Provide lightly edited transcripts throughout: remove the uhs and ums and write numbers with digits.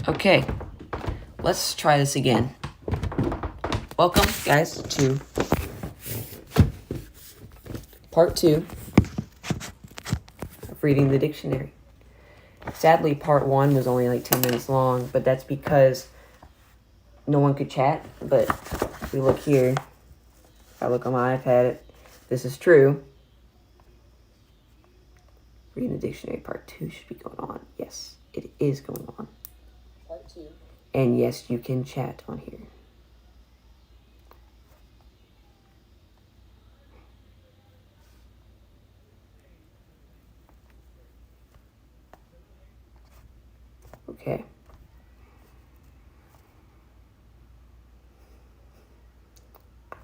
Okay, let's try this again. Welcome, guys, to part 2 of reading the dictionary. Sadly, part 1 was only like 10 minutes long, but that's because no one could chat. But if we look here, if I look on my iPad, this is true. Reading the dictionary part 2 should be going on. Yes, it is going on. Part 2. And yes, you can chat on here. Okay.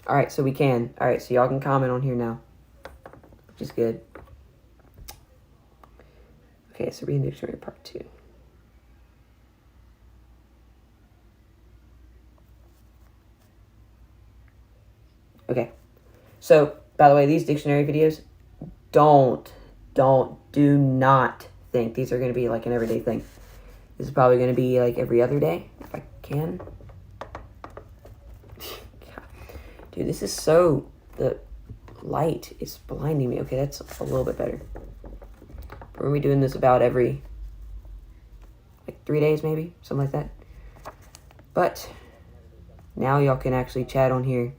Alright, so we can. Alright, so y'all can comment on here now, which is good. Okay, so reading dictionary part 2. Okay, so by the way, these dictionary videos, do not think these are going to be like an everyday thing. This is probably going to be like every other day, if I can. Dude, this is so, the light is blinding me. Okay, that's a little bit better. We're going to be doing this about every, like 3 days maybe, something like that. But now y'all can actually chat on here.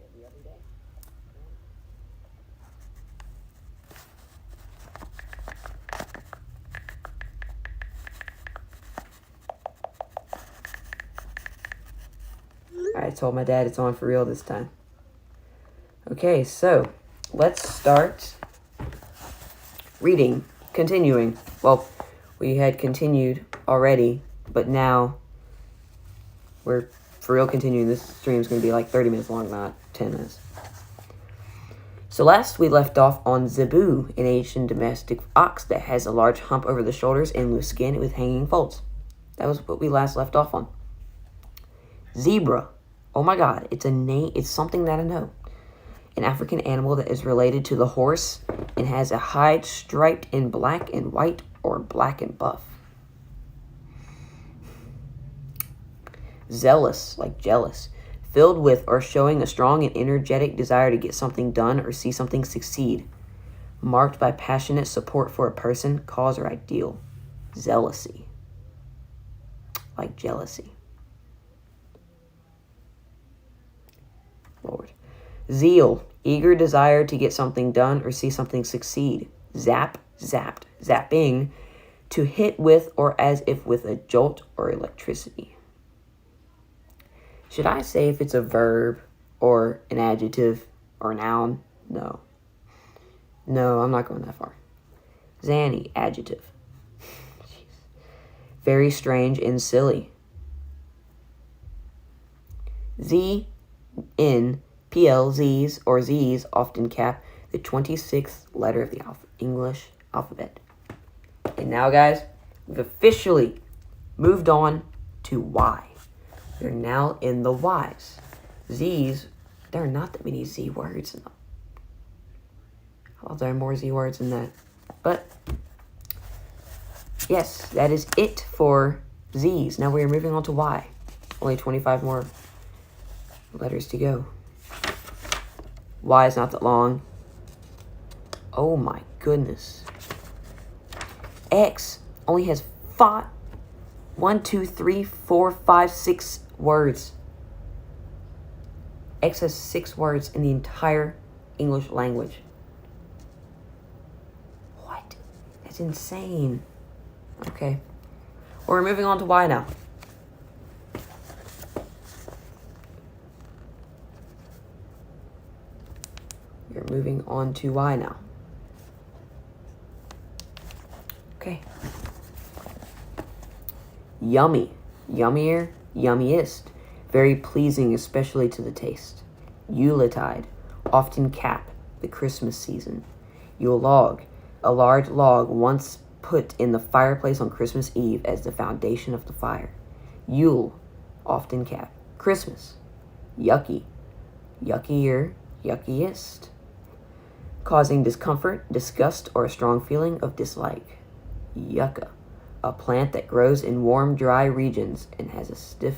I told my dad it's on for real this time. Okay, so let's start reading, continuing. Well, we had continued already, but now we're for real continuing. This stream is going to be like 30 minutes long, not 10 minutes. So last we left off on zebu, an Asian domestic ox that has a large hump over the shoulders and loose skin with hanging folds. That was what we last left off on. Zebra. Oh my god, it's a name. It's something that I know. An African animal that is related to the horse and has a hide striped in black and white or black and buff. Zealous, like jealous. Filled with or showing a strong and energetic desire to get something done or see something succeed. Marked by passionate support for a person, cause, or ideal. Zealousy. Like jealousy. Lord. Zeal, eager desire to get something done or see something succeed. Zap, zapped, zapping, to hit with or as if with a jolt or electricity. Should I say if it's a verb or an adjective or a noun? No. No, I'm not going that far. Zany, adjective. Very strange and silly. Z, in, PLZs or Zs often cap the 26th letter of the English alphabet. And now, guys, we've officially moved on to Y. We're now in the Ys. Zs, there are not that many Z words in them. I thought there are more Z words than that. But, yes, that is it for Zs. Now we are moving on to Y. Only 25 more letters to go. Y is not that long. Oh my goodness. X only has 6 words. X has 6 words in the entire English language. What? That's insane. Okay. Well, we're moving on to Y now. We're moving on to Y now. Okay. Yummy. Yummier, yummiest. Very pleasing, especially to the taste. Yuletide. Often cap the Christmas season. Yule log. A large log once put in the fireplace on Christmas Eve as the foundation of the fire. Yule. Often cap. Christmas. Yucky. Yuckier, yuckiest. Causing discomfort, disgust, or a strong feeling of dislike. Yucca. a plant that grows in warm, dry regions and has a stiff...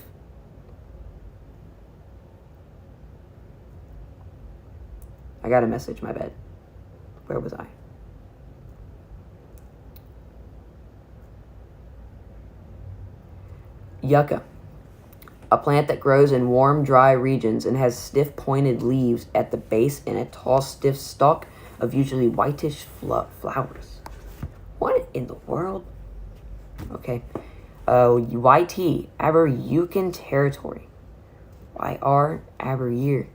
I got a message, my bad. Where was I? Yucca. A plant that grows in warm, dry regions and has stiff, pointed leaves at the base and a tall, stiff stalk of usually whitish flowers. What in the world? Okay. YT, Aberyucan territory. YR, Aberyear.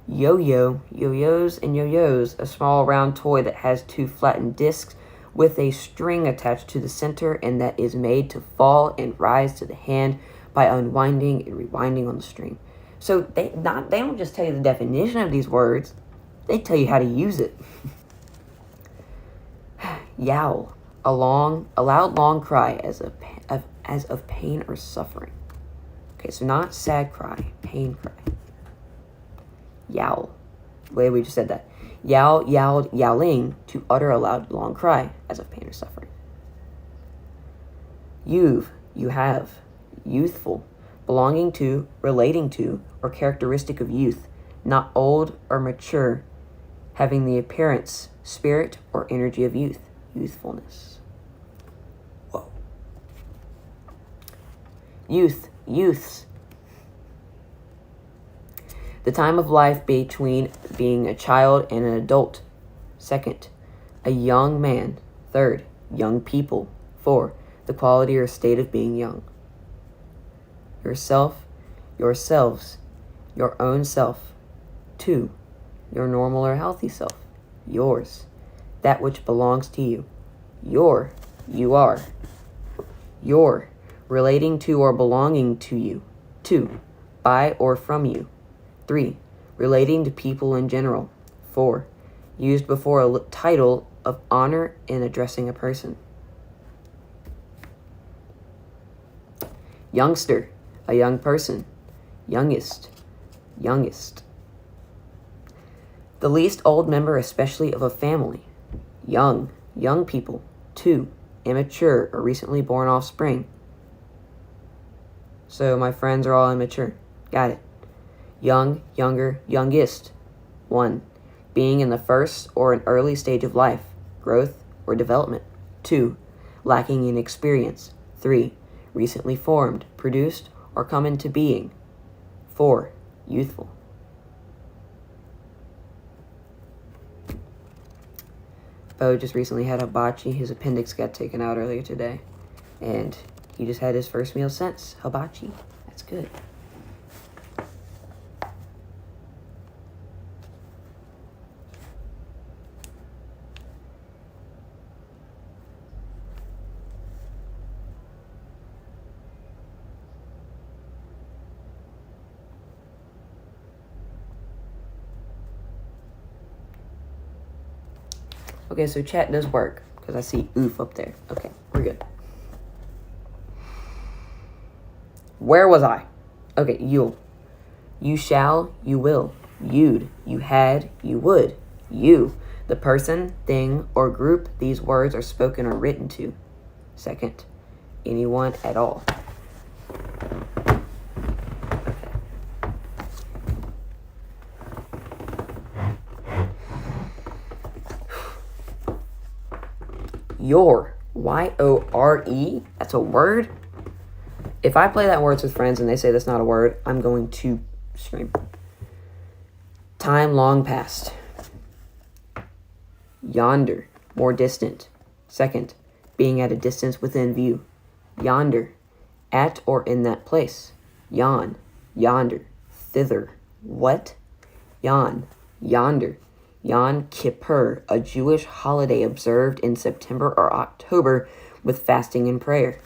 Yo-yo, yo-yos and yo-yos, a small round toy that has two flattened discs with a string attached to the center and that is made to fall and rise to the hand by unwinding and rewinding on the string. So they don't just tell you the definition of these words, they tell you how to use it. Yowl, a loud long cry as of pain or suffering. Okay, so not sad cry, pain cry. Yowl. The way we just said that. Yowl, yowled, yowling, to utter a loud, long cry, as of pain or suffering. You've, you have, youthful, belonging to, relating to, or characteristic of youth, not old or mature, having the appearance, spirit, or energy of youth, youthfulness. Whoa. Youth, youths. The time of life between being a child and an adult. Second, a young man. Third, young people. 4, the quality or state of being young. Yourself, yourselves, your own self. 2, your normal or healthy self. Yours, that which belongs to you. Your, you are. Your, relating to or belonging to you. 2, by or from you. 3, relating to people in general. 4, used before a title of honor in addressing a person. Youngster, a young person. Youngest, youngest. The least old member, especially of a family. Young, young people. 2, immature or recently born offspring. So my friends are all immature. Got it. Young, younger, youngest. 1, being in the first or an early stage of life, growth or development. 2, lacking in experience. 3, recently formed, produced, or come into being. 4, youthful. Bo just recently had hibachi. His appendix got taken out earlier today. And he just had his first meal since. Hibachi. That's good. Okay, so chat does work, because I see oof up there. Okay, we're good. Where was I? Okay, you'll. You shall, you will. You'd, you had, you would. You, the person, thing, or group these words are spoken or written to. Second, anyone at all. Your, Y-O-R-E, that's a word? If I play that words with friends and they say that's not a word, I'm going to scream. Time long past. Yonder, more distant. Second, being at a distance within view. Yonder, at or in that place. Yon, yonder, thither. What? Yon, yonder. Yom Kippur, a Jewish holiday observed in September or October with fasting and prayer.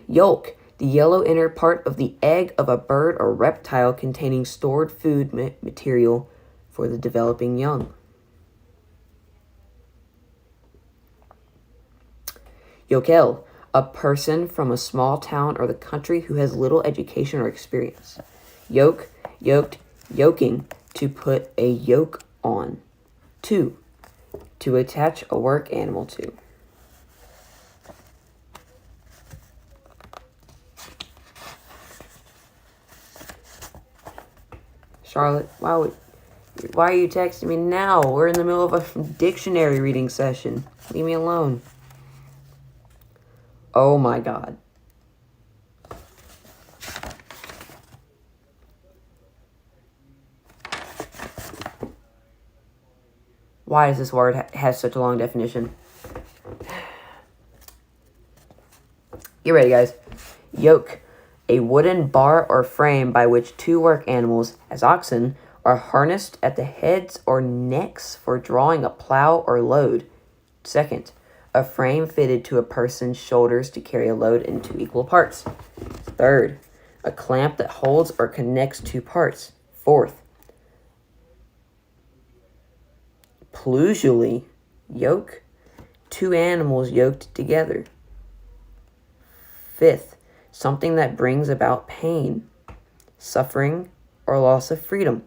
Yolk, the yellow inner part of the egg of a bird or reptile containing stored food material for the developing young. Yokel, a person from a small town or the country who has little education or experience. Yoke, yoked, yoking, to put a yoke on. 2, To attach a work animal to. Charlotte, why are you texting me now? We're in the middle of a dictionary reading session. Leave me alone. Oh my God. Why does this word have such a long definition? Get ready, guys. Yoke. A wooden bar or frame by which two work animals, as oxen, are harnessed at the heads or necks for drawing a plow or load. Second, a frame fitted to a person's shoulders to carry a load in two equal parts. Third, a clamp that holds or connects two parts. Fourth, plugally, yoke, two animals yoked together. Fifth, something that brings about pain, suffering, or loss of freedom.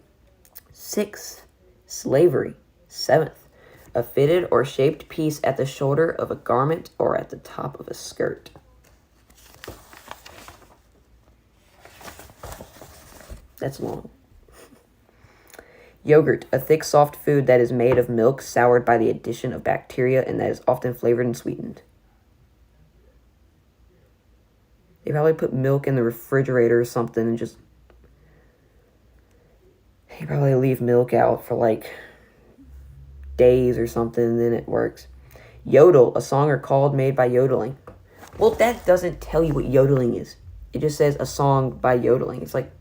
Sixth, slavery. Seventh, a fitted or shaped piece at the shoulder of a garment or at the top of a skirt. That's long. Yogurt, a thick, soft food that is made of milk soured by the addition of bacteria and that is often flavored and sweetened. They probably put milk in the refrigerator or something and just... They probably leave milk out for like days or something and then it works. Yodel, a song or called made by yodeling. Well, that doesn't tell you what yodeling is. It just says a song by yodeling. It's like...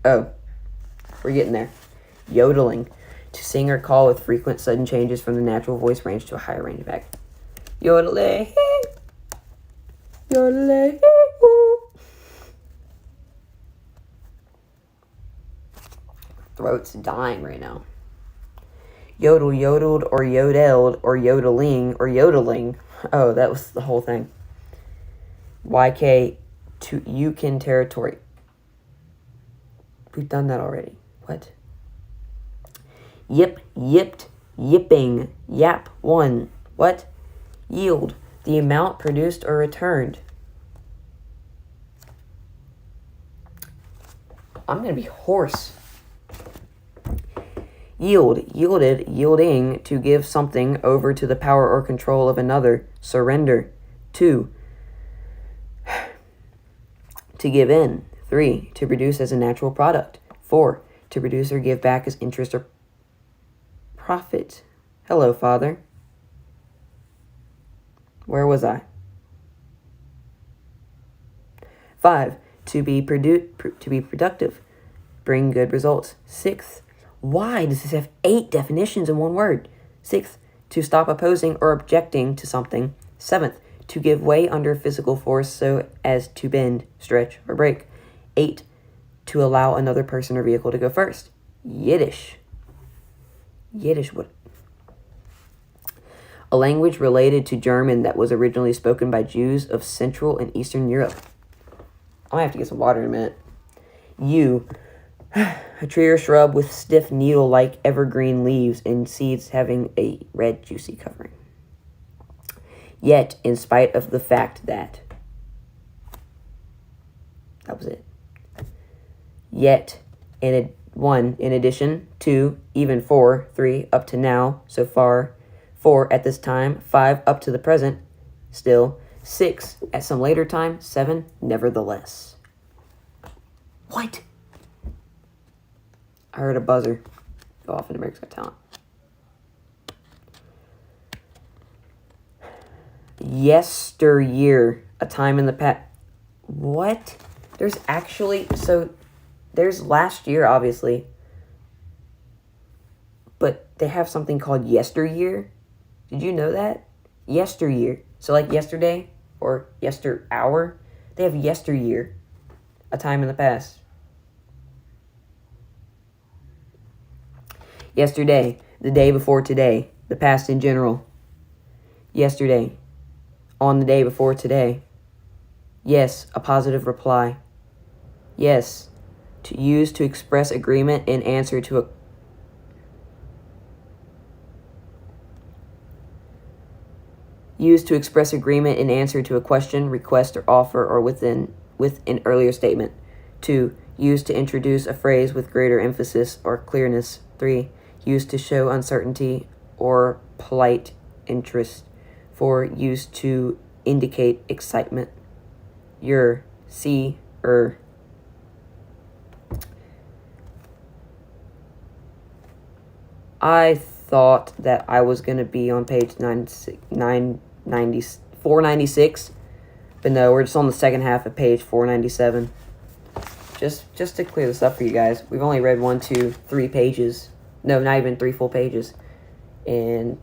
Oh. We're getting there. Yodeling, to sing or call with frequent sudden changes from the natural voice range to a higher range back. Yodeling. Yodeling. Throat's dying right now. Yodel, yodeled, or yodeled, or yodeling, or yodeling. Oh, that was the whole thing. YK to Yukon territory. We've done that already. What? Yip, yipped, yipping, yap, one. What? Yield, the amount produced or returned. I'm going to be hoarse. Yield, yielded, yielding, to give something over to the power or control of another. Surrender. 2. To give in. 3. To produce as a natural product. 4. To produce or give back as interest or profit. Hello, Father. Where was I? 5. To be productive. Bring good results. 6. Why does this have 8 definitions in one word? 6. To stop opposing or objecting to something. 7th. To give way under physical force so as to bend, stretch, or break. 8. To allow another person or vehicle to go first. Yiddish. Yiddish, what? A language related to German that was originally spoken by Jews of Central and Eastern Europe. I might have to get some water in a minute. Yew. A tree or shrub with stiff needle-like evergreen leaves and seeds having a red juicy covering. Yet, in spite of the fact that... That was it. Yet, in addition, 2, even 4, 3, up to now, so far, 4, at this time, 5, up to the present, still, 6, at some later time, 7, nevertheless. What? I heard a buzzer go off in America's Got Talent. Yesteryear, a time in the past. What? There's actually, so there's last year, obviously, but they have something called yesteryear. Did you know that? Yesteryear. So like yesterday or hour, they have yesteryear, a time in the past. Yesterday, the day before today, the past in general. Yesterday, on the day before today. Yes, a positive reply. Yes, to use to express agreement in answer to a... Used to express agreement in answer to a question, request, or offer, or with an earlier statement. 2. Used to introduce a phrase with greater emphasis or clearness. 3. Used to show uncertainty or polite interest. 4. Used to indicate excitement. See, I thought that I was going to be on page 496, but no, we're just on the second half of page 497. Just to clear this up for you guys, we've only read 1, 2, 3 pages. No, not even 3 full pages in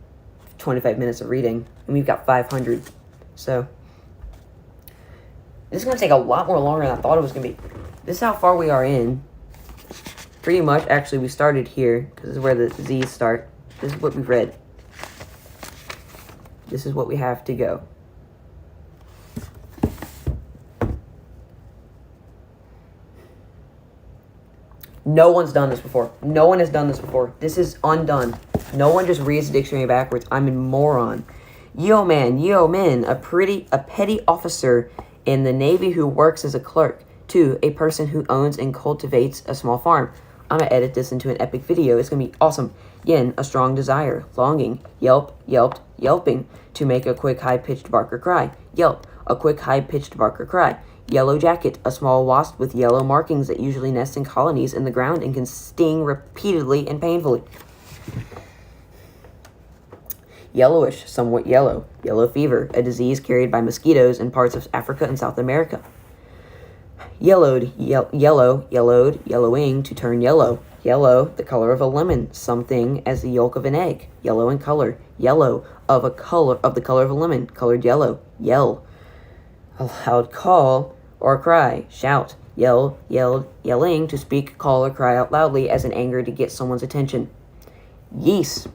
25 minutes of reading, and we've got 500. So this is going to take a lot more longer than I thought it was going to be. This is how far we are in. Pretty much, actually, we started here, because this is where the Z's start. This is what we've read. This is what we have to go. No one's done this before. No one has done this before. This is undone. No one just reads the dictionary backwards. I'm a moron. Yeoman, a petty officer in the Navy who works as a clerk. 2, a person who owns and cultivates a small farm. I'm going to edit this into an epic video. It's going to be awesome. Yen, a strong desire, longing. Yelp, yelped, yelping, to make a quick high-pitched bark or cry. Yelp, a quick high-pitched bark or cry. Yellow jacket, a small wasp with yellow markings that usually nest in colonies in the ground and can sting repeatedly and painfully. Yellowish, somewhat yellow. Yellow fever, a disease carried by mosquitoes in parts of Africa and South America. Yellowed, yellowing, to turn yellow. Yellow, the color of a lemon, something as the yolk of an egg. Yellow in color. Yellow, of the color of a lemon, colored yellow. Yell, a loud call or cry. Shout, yelling, to speak, call, or cry out loudly as in anger to get someone's attention. Yeast,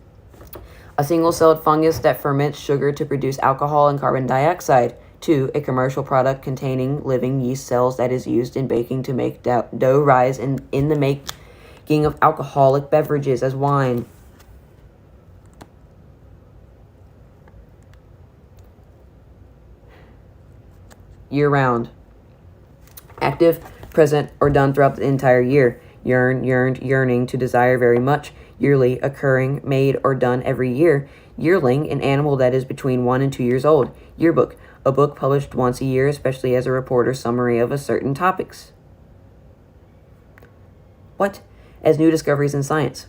a single-celled fungus that ferments sugar to produce alcohol and carbon dioxide. 2, a commercial product containing living yeast cells that is used in baking to make dough rise in the making of alcoholic beverages as wine. Year-round. Active, present, or done throughout the entire year. Yearning, to desire very much. Yearly, occurring, made, or done every year. Yearling, an animal that is between 1 and 2 years old. Yearbook, a book published once a year, especially as a report or summary of a certain topics. What? As new discoveries in science.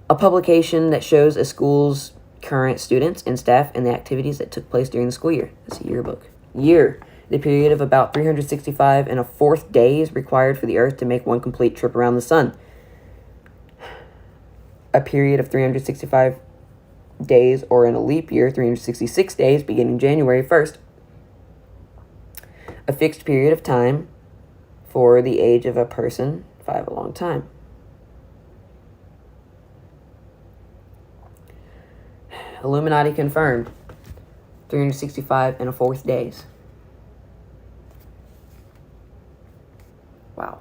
A publication that shows a school's current students and staff and the activities that took place during the school year. That's a yearbook. Year, the period of about 365 and a fourth days required for the Earth to make one complete trip around the sun. A period of 365 days, or in a leap year, 366 days, beginning January 1st. A fixed period of time for the age of a person, 5 a long time. Illuminati confirmed, 365 and a fourth days. Wow.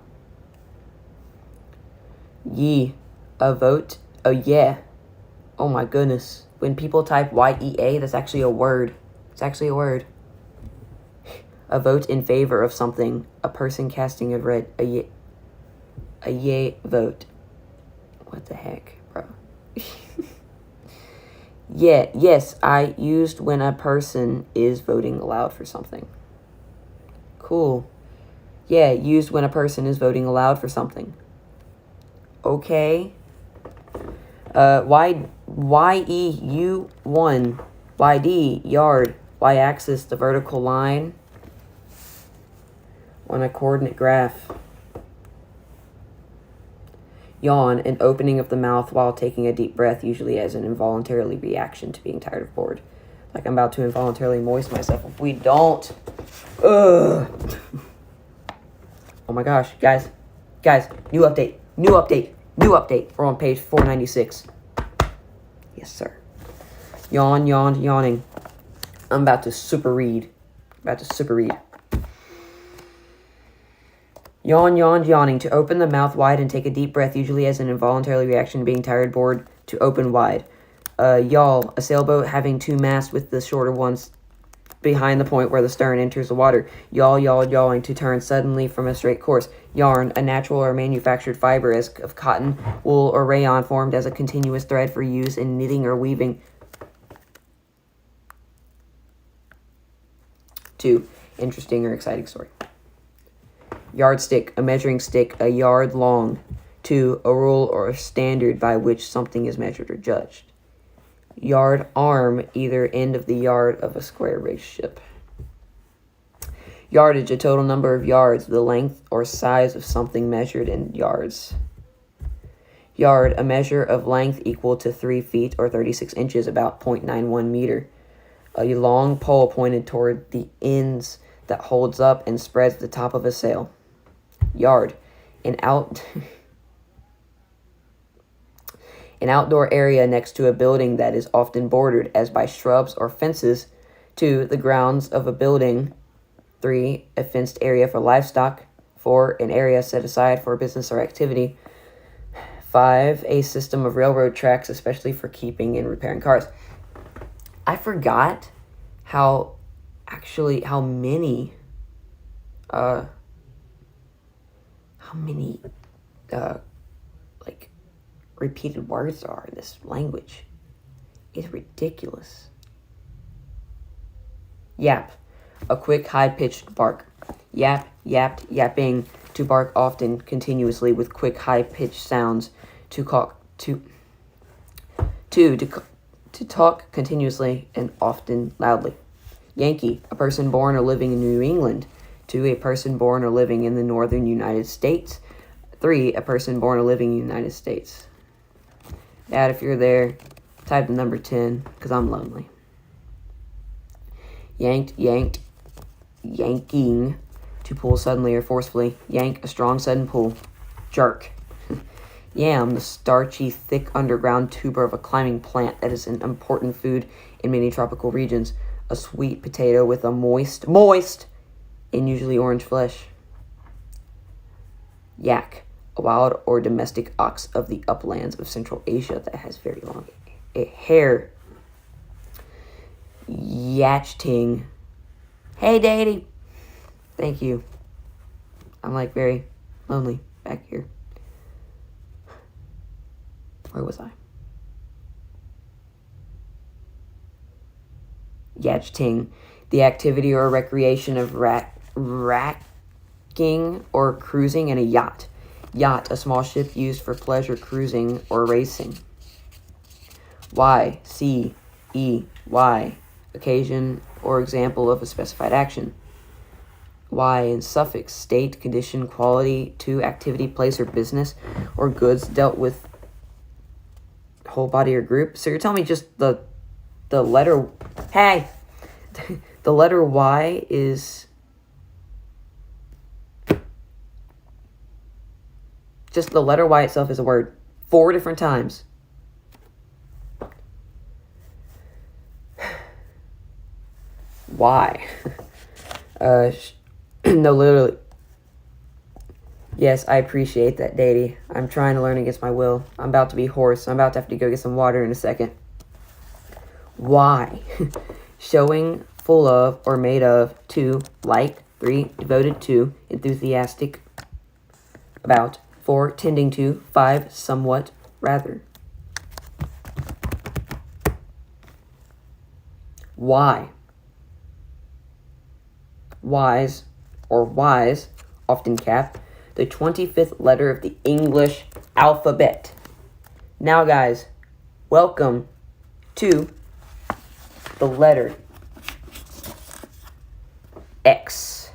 A vote, oh yeah. Oh my goodness. When people type YEA, that's actually a word. It's actually a word. A vote in favor of something. A person casting a yay vote. What the heck, bro? Yes, I used when a person is voting aloud for something. Cool. Yeah, used when a person is voting aloud for something. Okay. YEU1, YD, yard, y-axis, the vertical line on a coordinate graph. Yawn, an opening of the mouth while taking a deep breath, usually as an involuntary reaction to being tired or bored. Like I'm about to involuntarily moist myself. If we don't... Ugh. Oh my gosh, guys, new update. We're on page 496. Yes, sir. Yawning. I'm about to super read. Yawning. To open the mouth wide and take a deep breath, usually as an involuntary reaction to being tired, bored, to open wide. Yawl, a sailboat having two masts with the shorter ones behind the point where the stern enters the water. Yawl, yawl, yawing, to turn suddenly from a straight course. Yarn, a natural or manufactured fiber of cotton, wool, or rayon formed as a continuous thread for use in knitting or weaving. 2. Interesting or exciting story. Yardstick, a measuring stick, a yard long. 2. A rule or a standard by which something is measured or judged. Yard arm, either end of the yard of a square-rigged ship. Yardage, a total number of yards, the length or size of something measured in yards. Yard, a measure of length equal to 3 feet or 36 inches, about 0.91 meter. A long pole pointed toward the ends that holds up and spreads the top of a sail. Yard, an outdoor area next to a building that is often bordered, as by shrubs or fences. 2. The grounds of a building. 3. A fenced area for livestock. 4. An area set aside for business or activity. 5. A system of railroad tracks, especially for keeping and repairing cars. I forgot how many repeated words there are in this language. It's ridiculous. Yap, a quick, high-pitched bark. Yap, yapped, yapping, to bark often, continuously, with quick, high-pitched sounds. To talk continuously and often loudly. Yankee, a person born or living in New England. 2. A person born or living in the northern United States. 3. A person born or living in the United States. Dad, if you're there, type the number 10, because I'm lonely. Yanked, yanked, yanking, to pull suddenly or forcefully. Yank, a strong sudden pull. Jerk. Yam, the starchy, thick underground tuber of a climbing plant that is an important food in many tropical regions. A sweet potato with a moist, and usually orange flesh. Yak, a wild or domestic ox of the uplands of Central Asia that has very long hair. Yachting. Hey, Daddy. Thank you. I'm very lonely back here. Where was I? Yachting, the activity or recreation of racking or cruising in a yacht. Yacht, a small ship used for pleasure cruising or racing. Y, C, E, Y, occasion or example of a specified action. Y in suffix, state, condition, quality, to activity, place, or business, or goods dealt with whole body or group. So you're telling me just the letter, hey, the letter Y is just the letter Y itself is a word 4 different times. Why? No, literally. Yes, I appreciate that, Daddy. I'm trying to learn against my will. I'm about to be hoarse. I'm about to have to go get some water in a second. Why? Showing, full of, or made of. 2, like. 3, devoted to, enthusiastic about. 4, tending to. 5, somewhat, rather. Why? Wise, or wise, often cap, the 25th letter of the English alphabet. Now, guys, welcome to the letter X.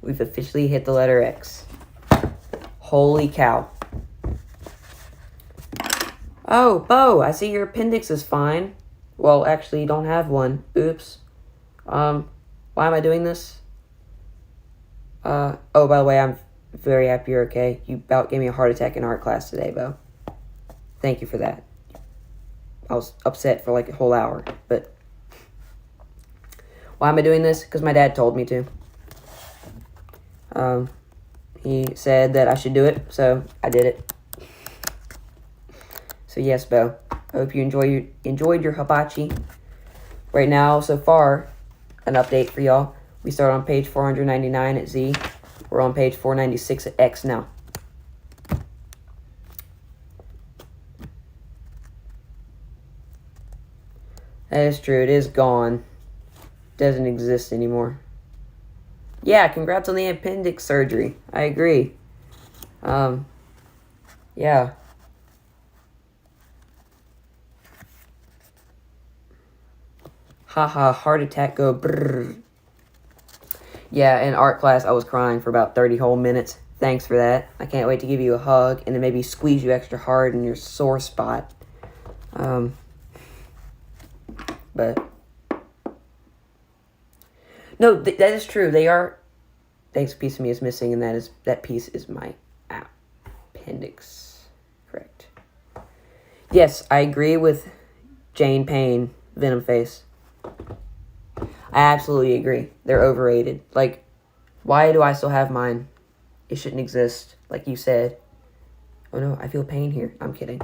We've officially hit the letter X. Holy cow. Oh, Bo, I see your appendix is fine. Well, actually, you don't have one. Oops. Why am I doing this? Oh, by the way, I'm very happy you're okay. You about gave me a heart attack in art class today, Bo. Thank you for that. I was upset for like a whole hour, but why am I doing this? Because my dad told me to. He said that I should do it, so I did it. So yes, Bo. I hope you enjoyed your hibachi. Right now, so far, an update for y'all. We start on page 499 at Z. We're on page 496 at X now. That is true. It is gone. Doesn't exist anymore. Yeah, congrats on the appendix surgery. I agree. Yeah. Haha, heart attack go brrr. Yeah, in art class, I was crying for about 30 whole minutes. Thanks for that. I can't wait to give you a hug and then maybe squeeze you extra hard in your sore spot. But no, that is true. They are. Thanks, piece of me is missing, and that piece is my appendix. Correct. Yes, I agree with Jane Payne, Venom Face. I absolutely agree. They're overrated. Like, why do I still have mine? It shouldn't exist, like you said. Oh no, I feel pain here. I'm kidding.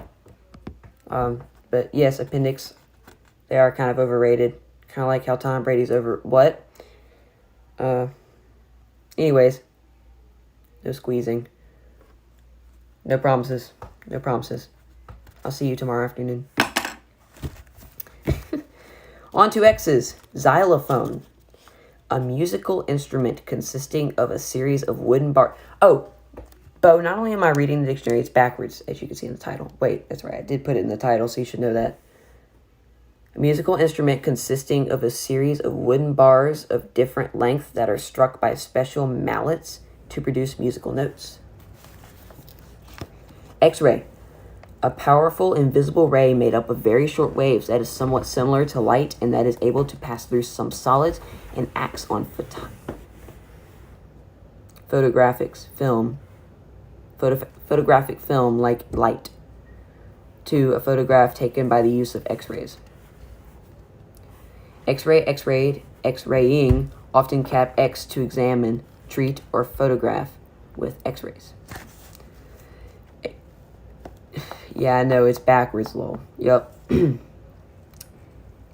But yes, appendix. They are kind of overrated. Kind of like how Tom Brady's over... What? Anyways. No squeezing. No promises. No promises. I'll see you tomorrow afternoon. On to X's. Xylophone. A musical instrument consisting of a series of wooden bars. Oh, Bo, not only am I reading the dictionary, it's backwards, as you can see in the title. Wait, that's right. I did put it in the title, so you should know that. A musical instrument consisting of a series of wooden bars of different length that are struck by special mallets to produce musical notes. X-ray. A powerful invisible ray made up of very short waves that is somewhat similar to light and that is able to pass through some solids and acts on photographic film like light to a photograph taken by the use of X-rays. X-ray, X-rayed, X-raying, often cap X to examine, treat, or photograph with X-rays. Yeah, I know, it's backwards, lol. Yup.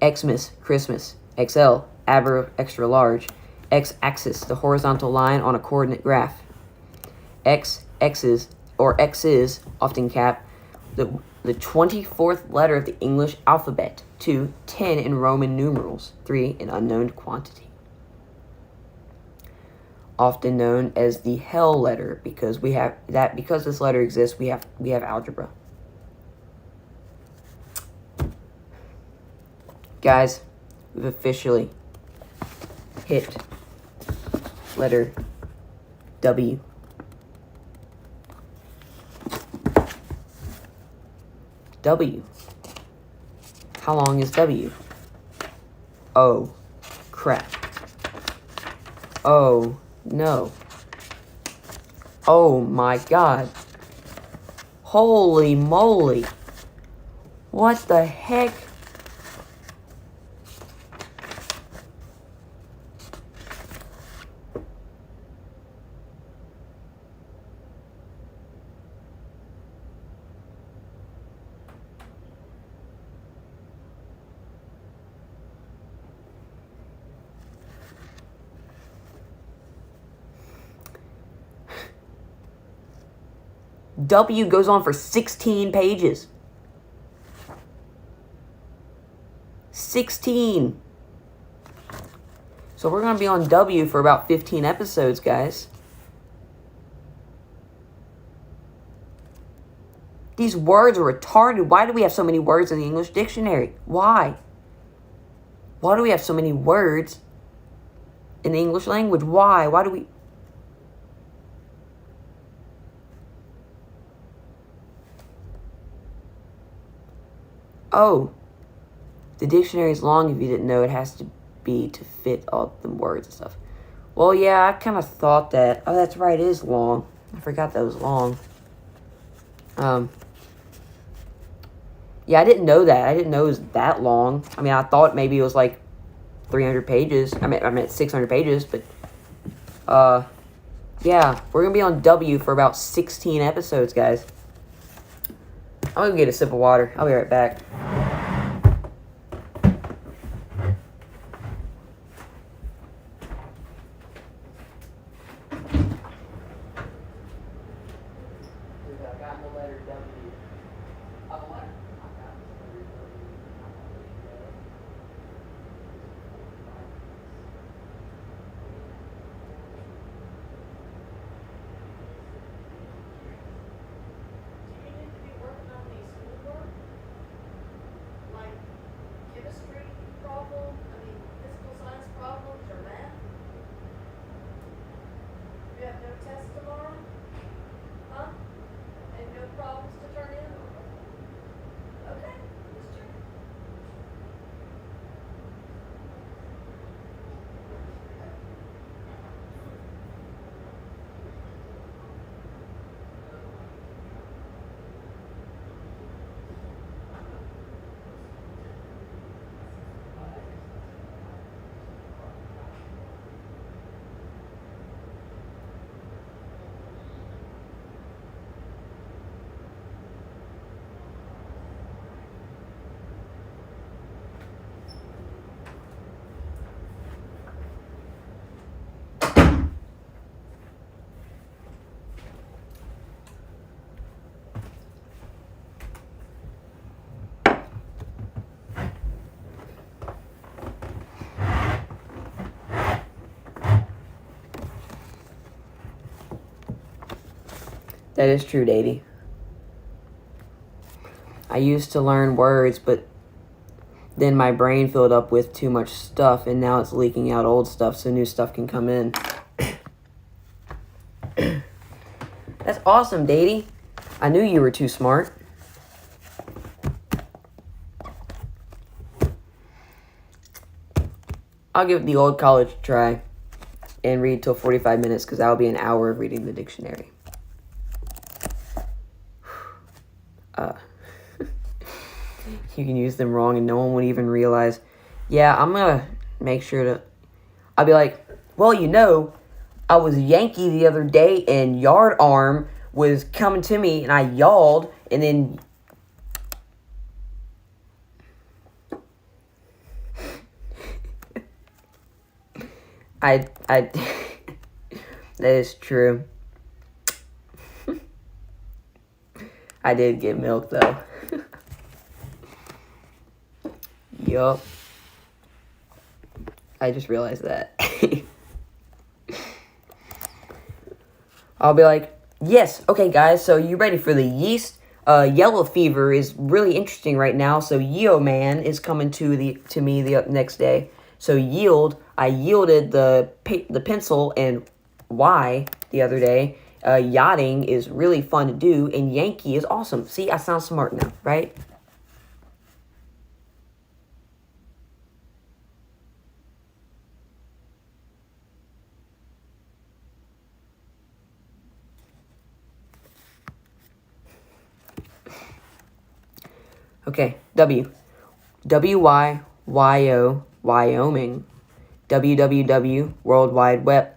Xmas, Christmas. XL, extra large. X-axis, the horizontal line on a coordinate graph. X's, often cap the 24th letter of the English alphabet. 2, 10 in Roman numerals. 3, an unknown quantity. Often known as the hell letter because because this letter exists, we have algebra. Guys, we've officially hit letter W. W. How long is W? Oh, crap. Oh, no. Oh, my God. Holy moly. What the heck? W goes on for 16 pages. 16. So we're going to be on W for about 15 episodes, guys. These words are retarded. Why do we have so many words in the English dictionary? Why? Why do we have so many words in the English language? Why? Why do we... Oh, the dictionary is long. If you didn't know, it has to be to fit all the words and stuff. Well, yeah, I kind of thought that. Oh, that's right, it is long. I forgot that was long. Yeah, I didn't know that. I didn't know it was that long. I mean, I thought maybe it was like 300 pages. I meant 600 pages, but yeah, we're gonna be on W for about 16 episodes, guys. I'm gonna get a sip of water. I'll be right back. That is true, Daddy. I used to learn words, but then my brain filled up with too much stuff, and now it's leaking out old stuff so new stuff can come in. That's awesome, Daddy. I knew you were too smart. I'll give the old college a try and read till 45 minutes because that'll be an hour of reading the dictionary. You can use them wrong and no one would even realize. Yeah, I'm going to make sure to... I'll be like, well, you know, I was Yankee the other day and Yard Arm was coming to me and I yawled and then... I that is true. I did get milk though. Yup. I just realized that. I'll be like, yes, okay guys, so you ready for the yeast? Yellow fever is really interesting right now, so Yeo Man is coming to me the next day. So I yielded the pencil and Y the other day. Yachting is really fun to do, and Yankee is awesome. See, I sound smart now, right? Okay, W. W-Y-Y-O, Wyoming. WWW, World Wide Web.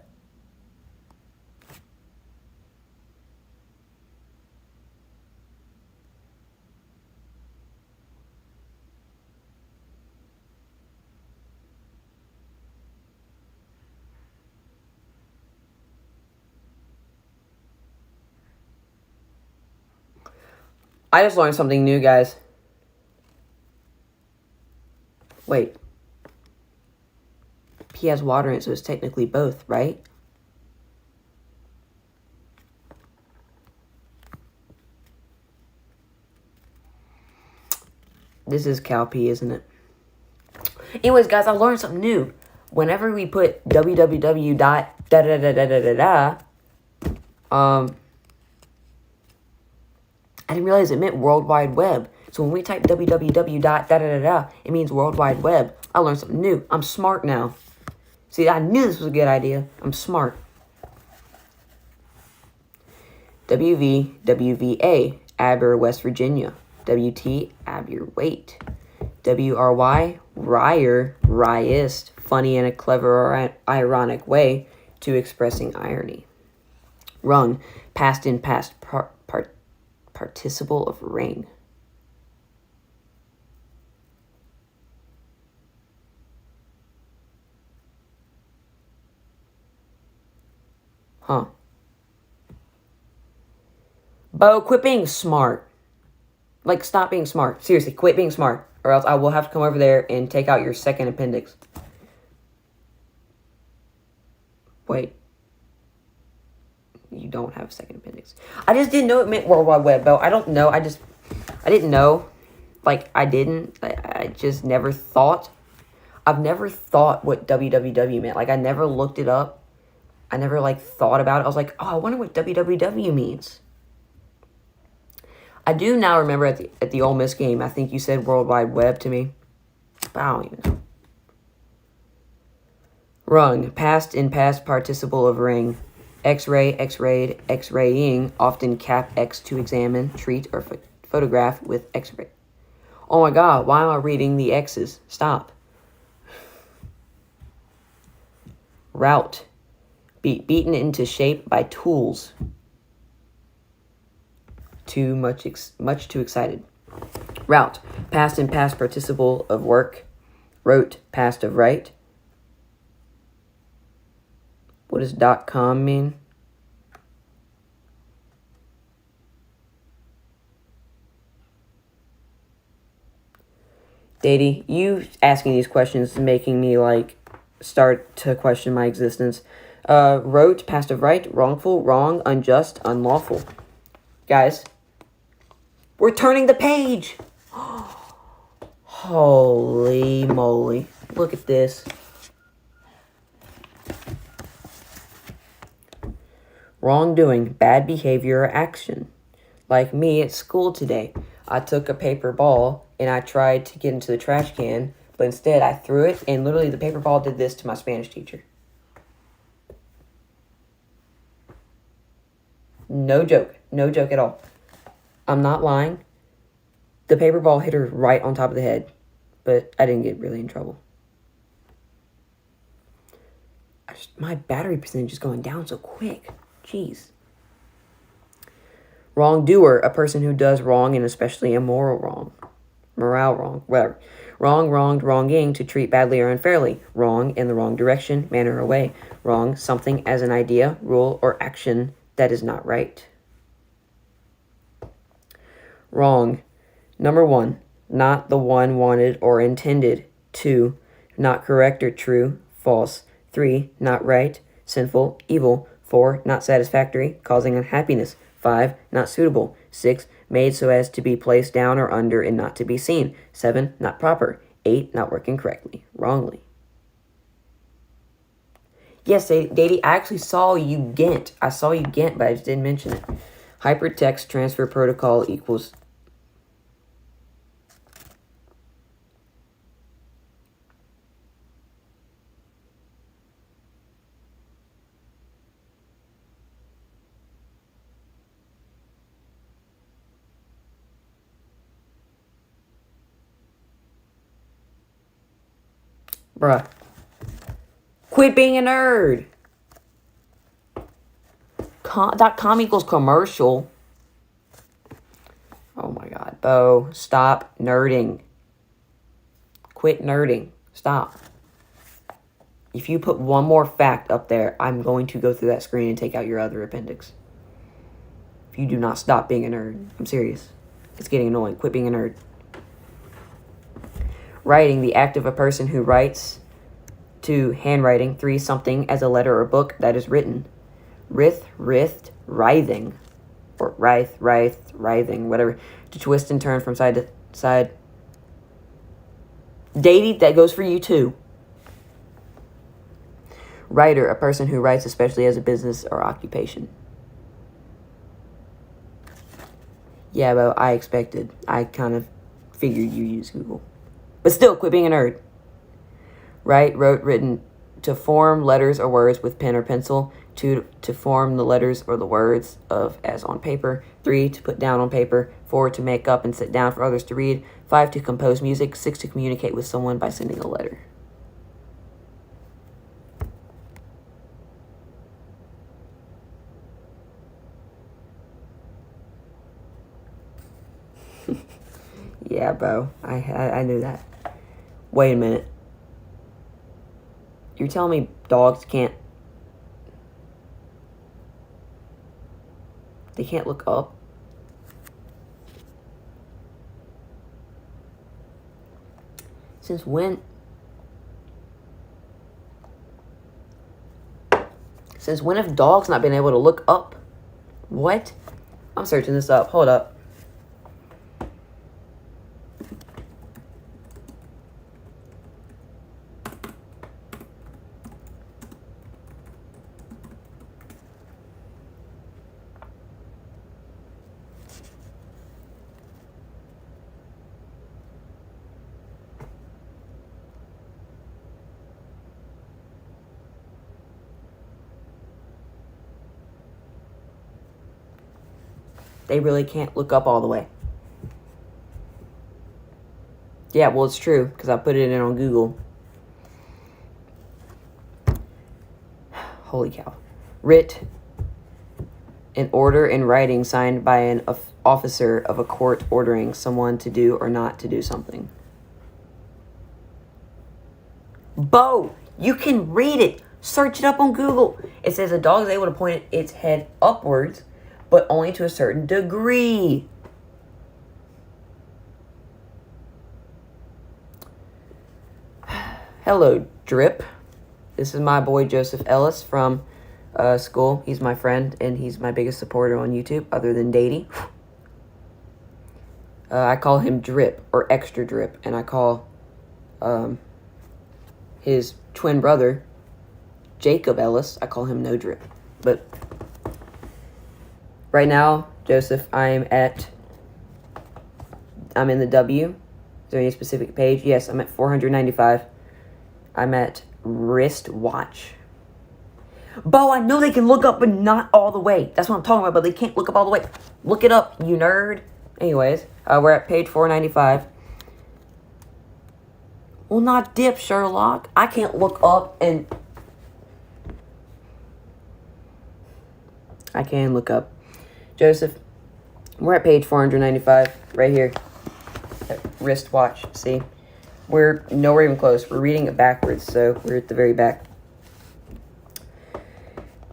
I just learned something new, guys. Wait. P has water in it, so it's technically both, right? This is cow pee, isn't it? Anyways, guys, I learned something new. Whenever we put www dot da da da da da da da, I didn't realize it meant World Wide Web. So when we type www dot da da da da, it means World Wide Web. I learned something new. I'm smart now. See, I knew this was a good idea. I'm smart. WV, WVA, Aber, West Virginia. WT, ab your weight. WRY, Ryer, Ryist, funny in a clever or ironic way to expressing irony. Rung, past in past participle of ring. Huh. Bo, quit being smart. Like, stop being smart. Seriously, quit being smart. Or else I will have to come over there and take out your second appendix. Wait. You don't have a second appendix. I just didn't know it meant World Wide Web, Bo. I don't know. I didn't know. Like, I didn't. I just never thought. I've never thought what www meant. Like, I never looked it up. I never, like, thought about it. I was like, oh, I wonder what www means. I do now remember at the Ole Miss game, I think you said World Wide Web to me. But I don't even know. Rung, past and past participle of ring. X-ray, X-rayed, X-raying, often cap X to examine, treat, or photograph with X-ray. Oh my god, why am I reading the X's? Stop. Route, beaten into shape by tools. Much too excited. Route, past and past participle of work. Wrote, past of write. What does .com mean? Daddy, you asking these questions is making me, like, start to question my existence. Wrote, past of right, wrongful, wrong, unjust, unlawful. Guys, we're turning the page! Holy moly. Look at this. Wrongdoing, bad behavior or action. Like me at school today. I took a paper ball and I tried to get into the trash can, but instead I threw it and literally the paper ball did this to my Spanish teacher. No joke. No joke at all. I'm not lying. The paper ball hit her right on top of the head, but I didn't get really in trouble. My battery percentage is going down so quick. Jeez. Wrongdoer, a person who does wrong and especially immoral wrong. Morale wrong, whatever. Wrong, wronged, wronging, to treat badly or unfairly. Wrong in the wrong direction, manner, or way. Wrong, something as an idea, rule, or action that is not right. Wrong. Number 1, not the one wanted or intended. 2, not correct or true, false. 3, not right, sinful, evil. 4, not satisfactory, causing unhappiness. 5, not suitable. 6, made so as to be placed down or under and not to be seen. 7, not proper. 8, not working correctly, wrongly. Yes, Daddy, I actually saw you Ghent. I saw you Ghent, but I just didn't mention it. Hypertext transfer protocol equals... Bruh. Quit being a nerd. .com equals commercial. Oh my god. Bo, stop nerding. Quit nerding. Stop. If you put one more fact up there, I'm going to go through that screen and take out your other appendix. If you do not stop being a nerd. I'm serious. It's getting annoying. Quit being a nerd. Writing, the act of a person who writes. 2, handwriting. 3, something as a letter or book that is written. Writhed, writhing. Or writhing, whatever. To twist and turn from side to side. Davey, that goes for you too. Writer, a person who writes especially as a business or occupation. Yeah, but I expected. I kind of figured you use Google. But still, quit being a nerd. Write, wrote, written, to form letters or words with pen or pencil. 2, to form the letters or the words of as on paper. 3, to put down on paper. 4, to make up and sit down for others to read. 5, to compose music. 6, to communicate with someone by sending a letter. Yeah, bro. I knew that. Wait a minute. You're telling me dogs can't... They can't look up. Since when? Since when have dogs not been able to look up? What? I'm searching this up. Hold up. They really can't look up all the way. Yeah, well, it's true, because I put it in on Google. Holy cow. Writ, an order in writing signed by an officer of a court ordering someone to do or not to do something. Bo, you can read it. Search it up on Google. It says a dog is able to point its head upwards, but only to a certain degree. Hello, Drip. This is my boy Joseph Ellis from school. He's my friend, and he's my biggest supporter on YouTube, other than Datey. I call him Drip, or Extra Drip, and I call his twin brother, Jacob Ellis, I call him No Drip. But right now, Joseph, I'm in the W. Is there any specific page? Yes, I'm at 495. I'm at wristwatch. Bo, I know they can look up, but not all the way. That's what I'm talking about, but they can't look up all the way. Look it up, you nerd. Anyways, we're at page 495. Well, not dip, Sherlock. I can't look up and... I can look up. Joseph, we're at page 495, right here. Wristwatch, see? We're nowhere even close. We're reading it backwards, so we're at the very back.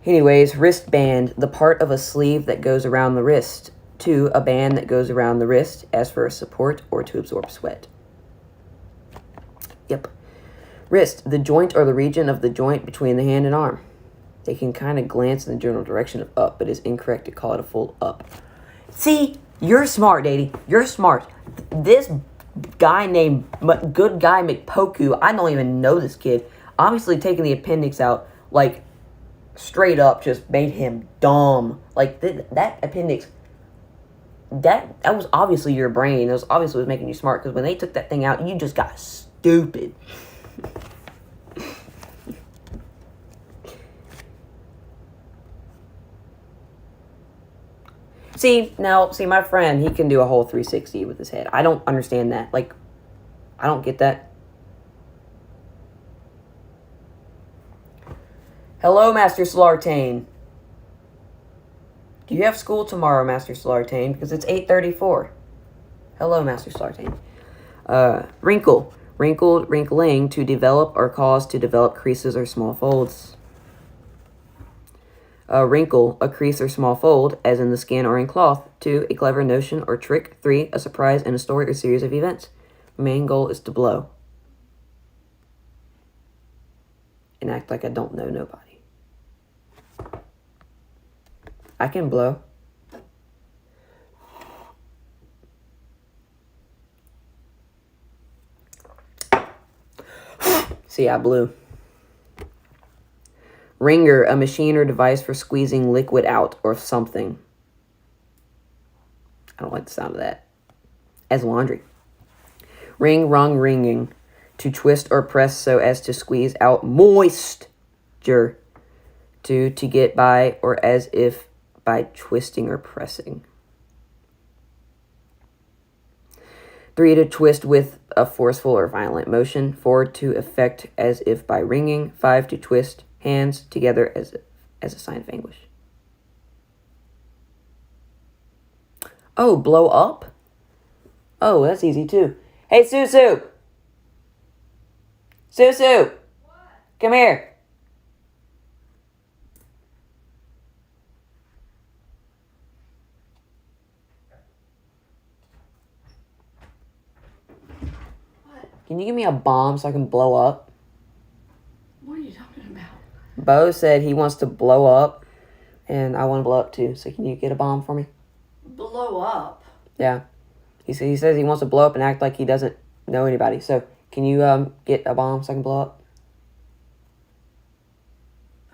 Anyways, wristband, the part of a sleeve that goes around the wrist. 2, a band that goes around the wrist as for a support or to absorb sweat. Yep. Wrist, the joint or the region of the joint between the hand and arm. They can kind of glance in the general direction of up, but it's incorrect to call it a full up. See, you're smart, Datey. You're smart. This guy named Good Guy McPoku, I don't even know this kid. Obviously taking the appendix out, like, straight up just made him dumb. Like, that appendix, that was obviously your brain. It was obviously was making you smart, because when they took that thing out, you just got stupid. See, my friend, he can do a whole 360 with his head. I don't understand that. Like, I don't get that. Hello, Master Slartane. Do you have school tomorrow, Master Slartane? Because it's 8:34. Hello, Master Slartane. Wrinkle. Wrinkled, wrinkling, to develop or cause to develop creases or small folds. A wrinkle, a crease or small fold, as in the skin or in cloth. 2, a clever notion or trick. 3, a surprise in a story or series of events. Main goal is to blow. And act like I don't know nobody. I can blow. See, I blew. Wringer, a machine or device for squeezing liquid out or something. I don't like the sound of that. As laundry. Ring, rung, ringing. To twist or press so as to squeeze out moisture. To get by or as if by twisting or pressing. 3, to twist with a forceful or violent motion. 4, to effect as if by wringing. 5, to twist hands together as a sign of anguish. Oh, blow up? Oh, that's easy too. Hey, Susu! Susu! What? Come here. Can you give me a bomb so I can blow up? What are you talking about? Bo said he wants to blow up, and I want to blow up too. So can you get a bomb for me? Blow up? Yeah. He says he wants to blow up and act like he doesn't know anybody. So can you get a bomb so I can blow up?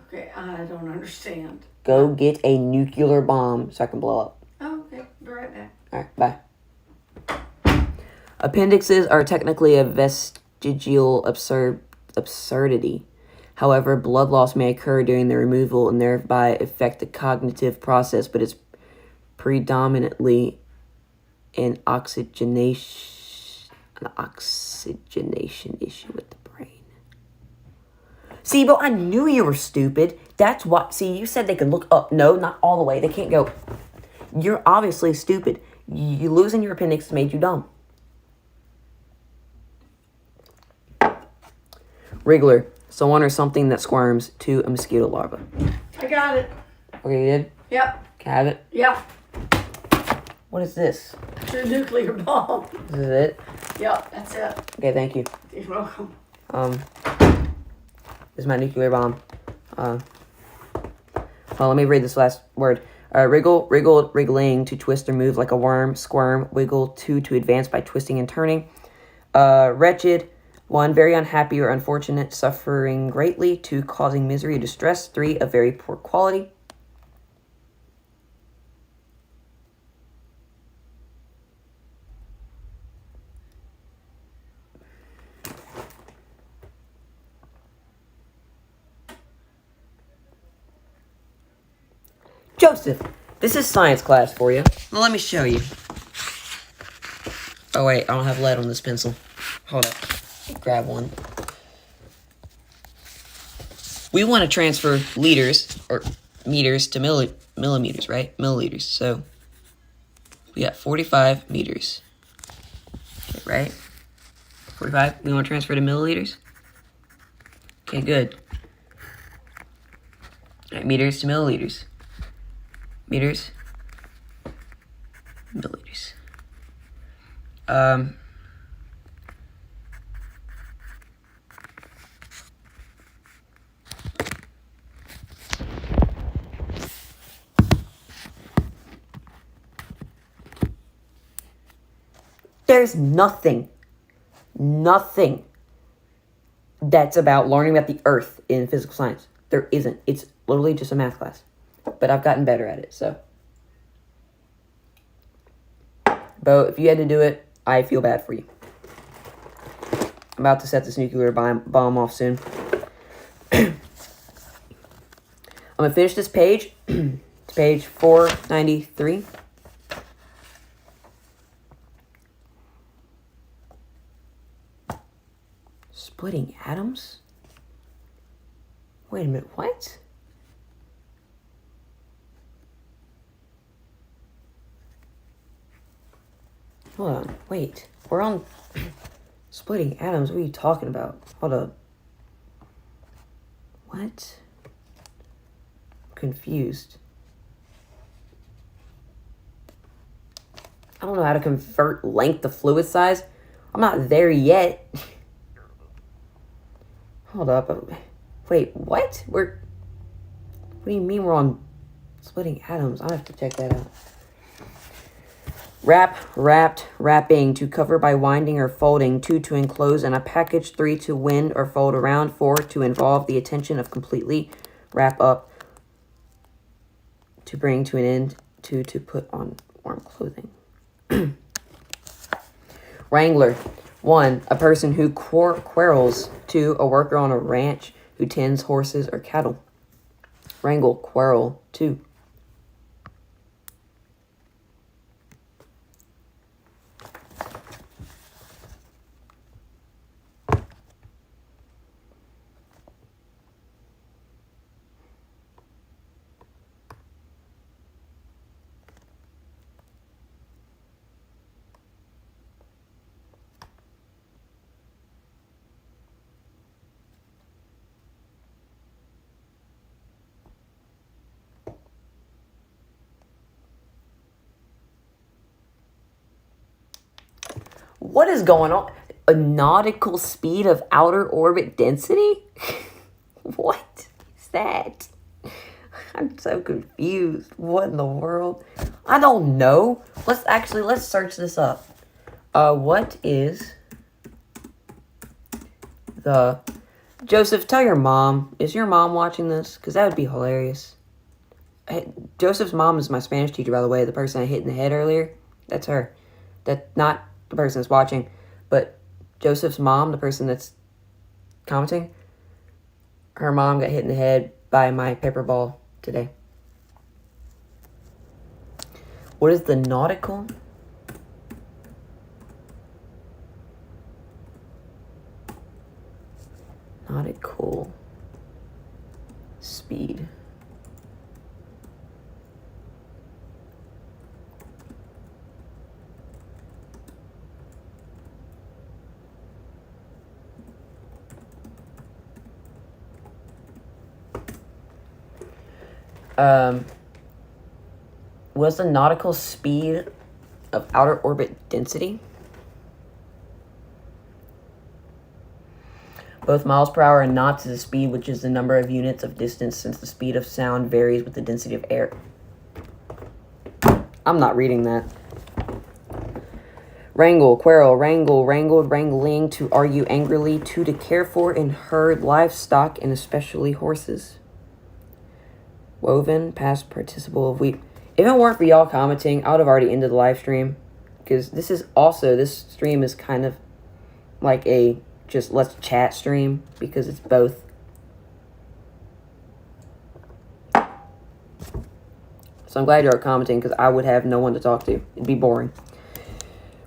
Okay, I don't understand. Go get a nuclear bomb so I can blow up. Oh, okay. Be right back. All right, bye. Appendixes are technically a vestigial absurdity. However, blood loss may occur during the removal and thereby affect the cognitive process, but it's predominantly an oxygenation issue with the brain. See, but I knew you were stupid. That's why. See, you said they could look up. No, not all the way. They can't go. You're obviously stupid. You losing your appendix made you dumb. Wriggler. Someone or something that squirms to a mosquito larva. I got it. Okay, you did? Yep. Can I have it? Yep. What is this? It's a nuclear bomb. This is it? Yep, that's it. Okay, thank you. You're welcome. This is my nuclear bomb. Well, let me read this last word. Wriggle, wriggled, wriggling, to twist or move like a worm. Squirm, wiggle, to advance by twisting and turning. Wretched, 1, very unhappy or unfortunate, suffering greatly. 2, causing misery or distress. 3, of very poor quality. Joseph, this is science class for you. Well, let me show you. Oh, wait, I don't have lead on this pencil. Hold up. Grab one. We want to transfer liters, or meters, to millimeters, right? Milliliters. So, we got 45 meters. Okay, right? 45? We want to transfer to milliliters? Okay, good. All right, meters to milliliters. Meters, milliliters. There's nothing that's about learning about the earth in physical science. There isn't. It's literally just a math class. But I've gotten better at it, so. Bo, if you had to do it, I feel bad for you. I'm about to set this nuclear bomb off soon. I'm going to finish this page. It's page 493. Splitting atoms? Wait a minute, what? Hold on, wait. We're on splitting atoms. What are you talking about? Hold up. What? I'm confused. I don't know how to convert length to fluid size. I'm not there yet. Hold up. Wait, what? What do you mean we're on splitting atoms? I'll have to check that out. Wrap, wrapped, wrapping, to cover by winding or folding. 2, to enclose in a package. 3, to wind or fold around. 4, to involve the attention of completely wrap up. To bring to an end. 2, to put on warm clothing. Wrangler. 1, a person who quarrels. 2, a worker on a ranch who tends horses or cattle. Wrangle, quarrel. 2. What is going on? A nautical speed of outer orbit density? What is that? I'm so confused. What in the world? I don't know. Let's search this up. What is the... Joseph, tell your mom. Is your mom watching this? Because that would be hilarious. Joseph's mom is my Spanish teacher, by the way. The person I hit in the head earlier. That's her. That's not the person that's watching. But Joseph's mom, the person that's commenting, her mom got hit in the head by my paper ball today. What is the nautical? Nautical speed. What's the nautical speed of outer orbit density? Both miles per hour and knots is a speed, which is the number of units of distance, since the speed of sound varies with the density of air. I'm not reading that. Wrangle, quarrel, wrangle, wrangled, wrangling, to argue angrily, to care for and herd livestock, and especially horses. Woven, past participle of weep. If it weren't for y'all commenting, I would have already ended the live stream. Because this stream is kind of like a just let's chat stream. Because it's both. So I'm glad you are commenting, because I would have no one to talk to. It'd be boring.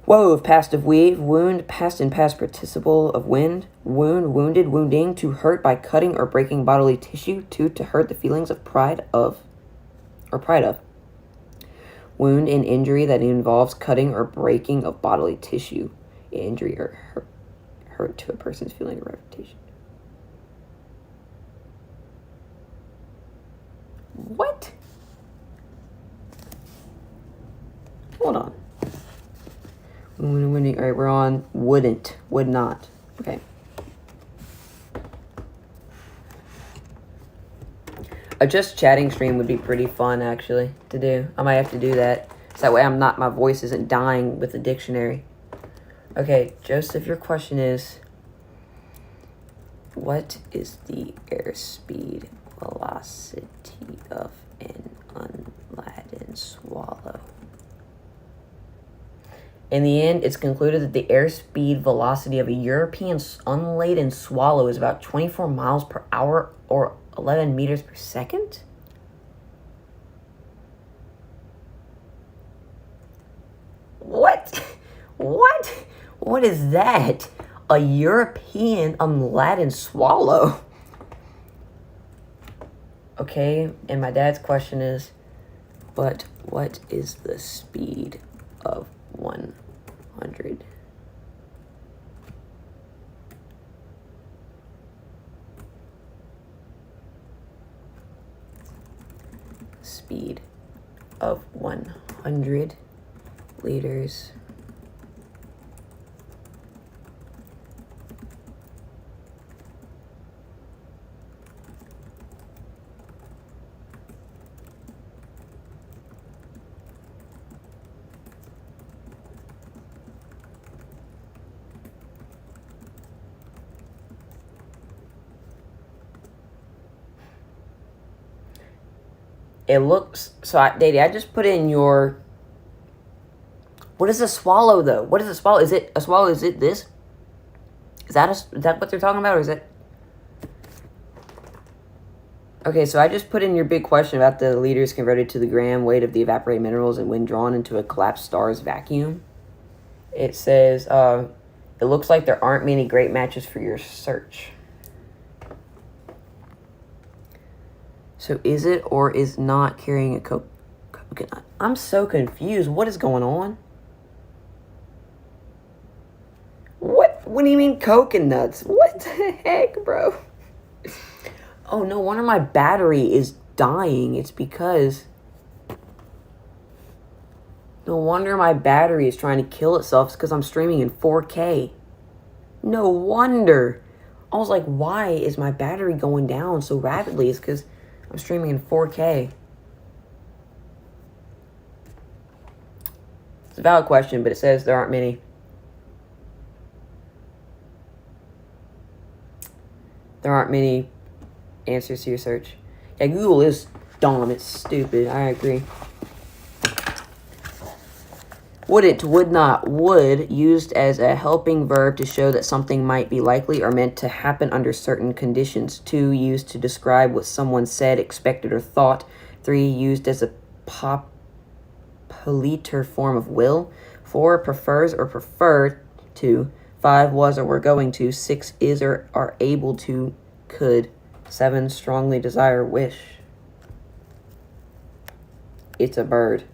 Wove, past of weave, wound, past and past participle of wind, wound, wounded, wounding, to hurt by cutting or breaking bodily tissue, to hurt the feelings of pride of. Wound, an injury that involves cutting or breaking of bodily tissue, injury or hurt to a person's feeling of reputation. What? Hold on. Winning. All right, we're on wouldn't, would not. Okay. A just chatting stream would be pretty fun, actually, to do. I might have to do that. So that way my voice isn't dying with the dictionary. Okay, Joseph, your question is, what is the airspeed velocity of an unladen swallow? In the end, it's concluded that the airspeed velocity of a European unladen swallow is about 24 miles per hour or 11 meters per second? What? What? What is that? A European unladen swallow? Okay, and my dad's question is, but what is the speed of 100? Speed of 100 liters It looks... So, Daddy, I just put in your... What is a swallow, though? What is a swallow? Is it a swallow? Is it this? Is that what they're talking about, or is it... Okay, so I just put in your big question about the liters converted to the gram weight of the evaporated minerals and when drawn into a collapsed star's vacuum. It says, it looks like there aren't many great matches for your search. So is it or is not carrying a coconut? I'm so confused. What is going on? What do you mean coconuts? What the heck, bro? Oh, no wonder my battery is dying. It's because... No wonder my battery is trying to kill itself. It's because I'm streaming in 4K. No wonder. I was like, why is my battery going down so rapidly? It's because I'm streaming in 4K. It's a valid question, but it says there aren't many. There aren't many answers to your search. Yeah, Google is dumb. It's stupid. I agree. Wouldn't, would not, would, used as a helping verb to show that something might be likely or meant to happen under certain conditions. 2, used to describe what someone said, expected, or thought. 3, used as a politer form of will. 4, prefers or preferred to. 5, was or were going to. 6, is or are able to, could. 7, strongly desire, wish. It's a bird.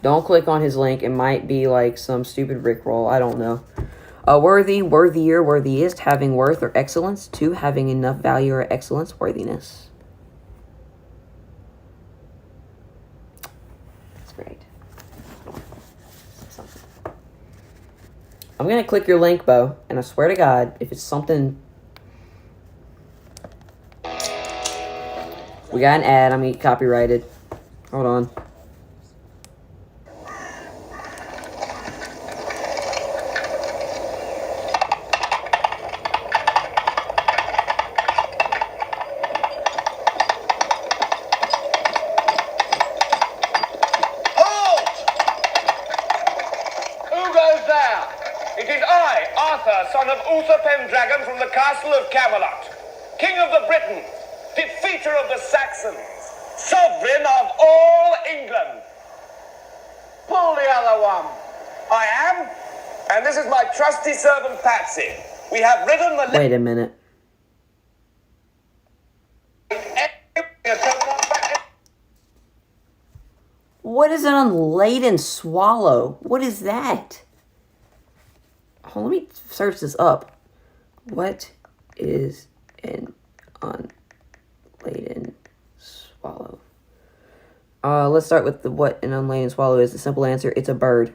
Don't click on his link. It might be like some stupid Rickroll. I don't know. Worthy, worthier, worthiest, having worth or excellence. 2, having enough value or excellence, worthiness. That's great. I'm going to click your link, Bo, and I swear to God, if it's something... We got an ad. I'm going to get copyrighted. Hold on. Son of Uther Pendragon from the castle of Camelot, King of the Britons, defeater of the Saxons, sovereign of all England. Pull the other one. I am, and this is my trusty servant Patsy. We have ridden the... Wait a minute. What is an unladen swallow? What is that? Oh, let me search this up. What is an unladen swallow? Let's start with what an unladen swallow is. The simple answer, it's a bird.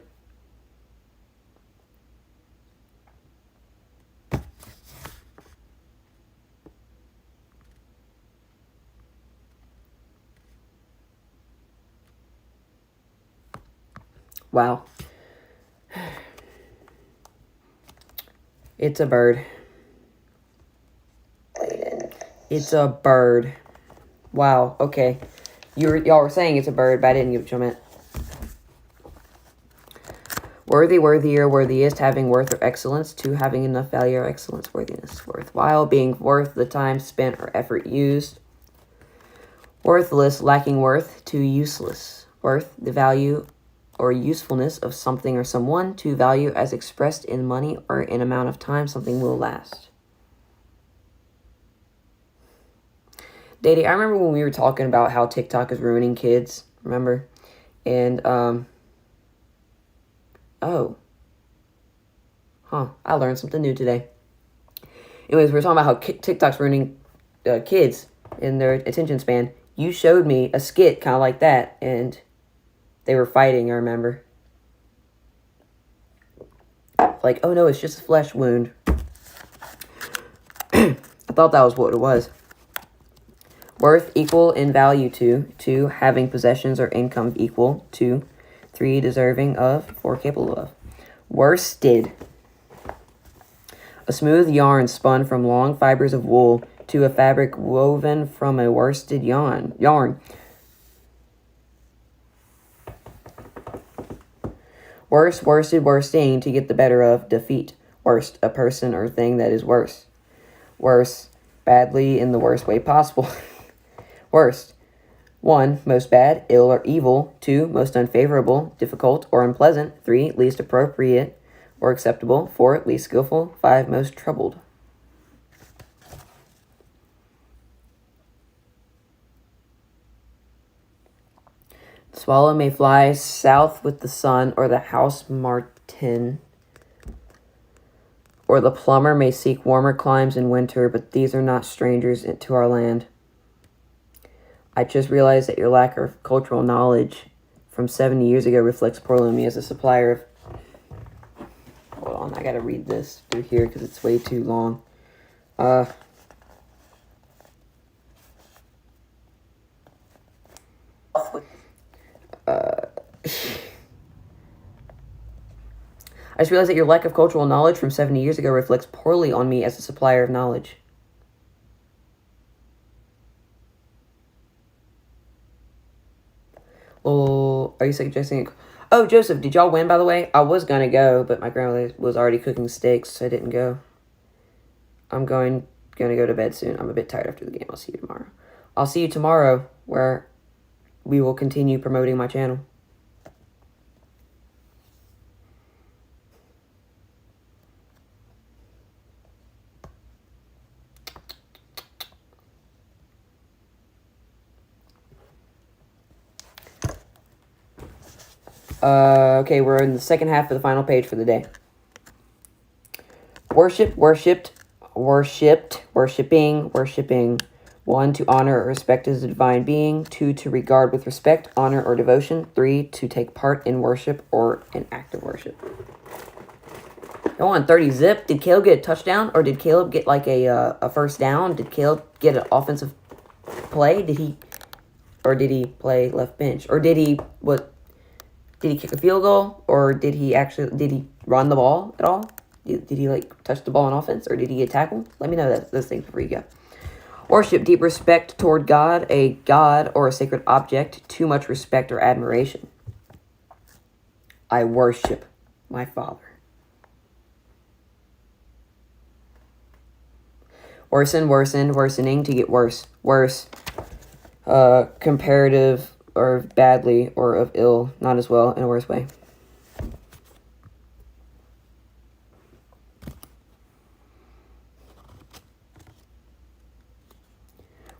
Wow. It's a bird. It's a bird. Wow, okay. Y'all were saying it's a bird, but I didn't get what you meant. Worthy, worthier, worthiest, having worth or excellence. 2, having enough value or excellence, worthiness. Worthwhile, being worth the time spent or effort used. Worthless, lacking worth. 2, useless. Worth, the value or usefulness of something or someone. 2, value as expressed in money or in amount of time something will last. Daddy, I remember when we were talking about how TikTok is ruining kids, remember? And, I learned something new today. Anyways, we were talking about how TikTok's ruining kids in their attention span. You showed me a skit kind of like that, and they were fighting, I remember. Like, oh no, it's just a flesh wound. I thought that was what it was. Worth, equal in value to. 2, having possessions or income equal to. 3, deserving of. 4, capable of. Worsted. A smooth yarn spun from long fibers of wool to a fabric woven from a worsted yarn. Worse, worsted, worsting, to get the better of, defeat. Worst, a person or thing that is worse. Worse, badly in the worst way possible. Worst. 1, most bad, ill or evil. 2, most unfavorable, difficult or unpleasant. 3, least appropriate or acceptable. 4, least skillful. 5, most troubled. The swallow may fly south with the sun, or the house martin, or the plumber may seek warmer climes in winter, but these are not strangers to our land. I just realized that your lack of cultural knowledge from 70 years ago reflects poorly on me as a supplier of on. I gotta read this through here because it's way too long. I just realized that your lack of cultural knowledge from 70 years ago reflects poorly on me as a supplier of knowledge. Well, are you suggesting... Oh, Joseph, did y'all win, by the way? I was gonna go, but my grandmother was already cooking steaks, so I didn't go. I'm gonna go to bed soon. I'm a bit tired after the game. I'll see you tomorrow. I'll see you tomorrow, where we will continue promoting my channel. Okay, we're in the second half of the final page for the day. Worship, worshipped, worshipping. 1, to honor or respect as a divine being. 2, to regard with respect, honor, or devotion. 3, to take part in worship or an act of worship. Go on, 30 zip. Did Caleb get a touchdown? Or did Caleb get like a first down? Did Caleb get an offensive play? Did he play left bench? Or did he kick a field goal? Or did he run the ball at all? Did he like touch the ball on offense? Or did he get tackled? Let me know those things before you go. Worship, deep respect toward God, a god or a sacred object, too much respect or admiration. I worship my Father. Worsening, to get worse. Worse, comparative or badly or of ill, not as well, in a worse way.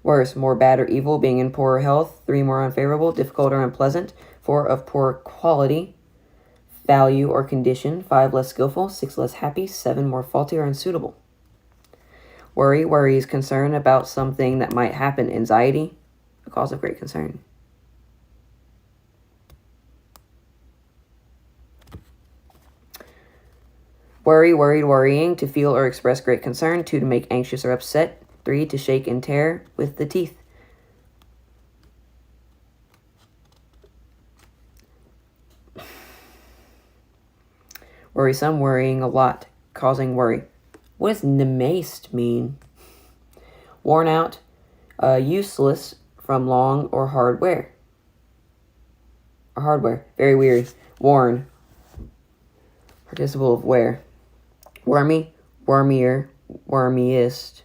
Worse, more bad or evil, being in poorer health. 3, more unfavorable, difficult or unpleasant. 4, of poor quality, value or condition. 5, less skillful. 6, less happy. 7, more faulty or unsuitable. Worry is concern about something that might happen. Anxiety, a cause of great concern. Worrying, to feel or express great concern. 2, to make anxious or upset. 3, to shake and tear with the teeth. Worrisome, worrying a lot, causing worry. What does nemaced mean? Worn out, useless from long or hard wear. Very weird. Worn, participle of wear. Wormy, wormier, wormiest.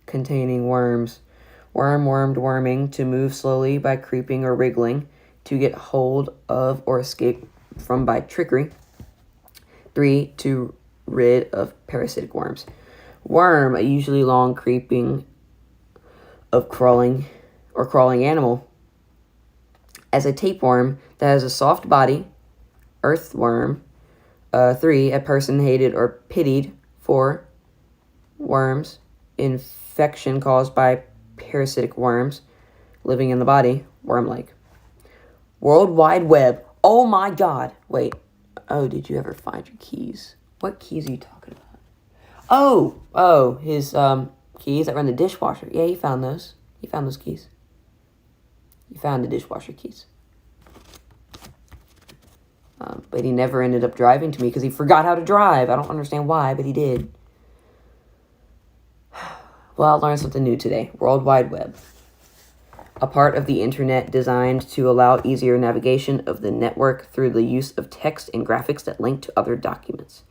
Containing worms. Wormed, worming, to move slowly by creeping or wriggling, to get hold of or escape from by trickery. 3, to rid of parasitic worms. Worm, a usually long creeping of crawling animal. As a tapeworm that has a soft body. Earthworm. 3, a person hated or pitied. 4, worms, infection caused by parasitic worms living in the body, worm-like. World Wide Web. Oh my God. Wait. Oh, did you ever find your keys? What keys are you talking about? Oh, his keys that were in the dishwasher. Yeah, he found those. He found those keys. He found the dishwasher keys. But he never ended up driving to me because he forgot how to drive. I don't understand why, but he did. Well, I learned something new today. World Wide Web. A part of the internet designed to allow easier navigation of the network through the use of text and graphics that link to other documents.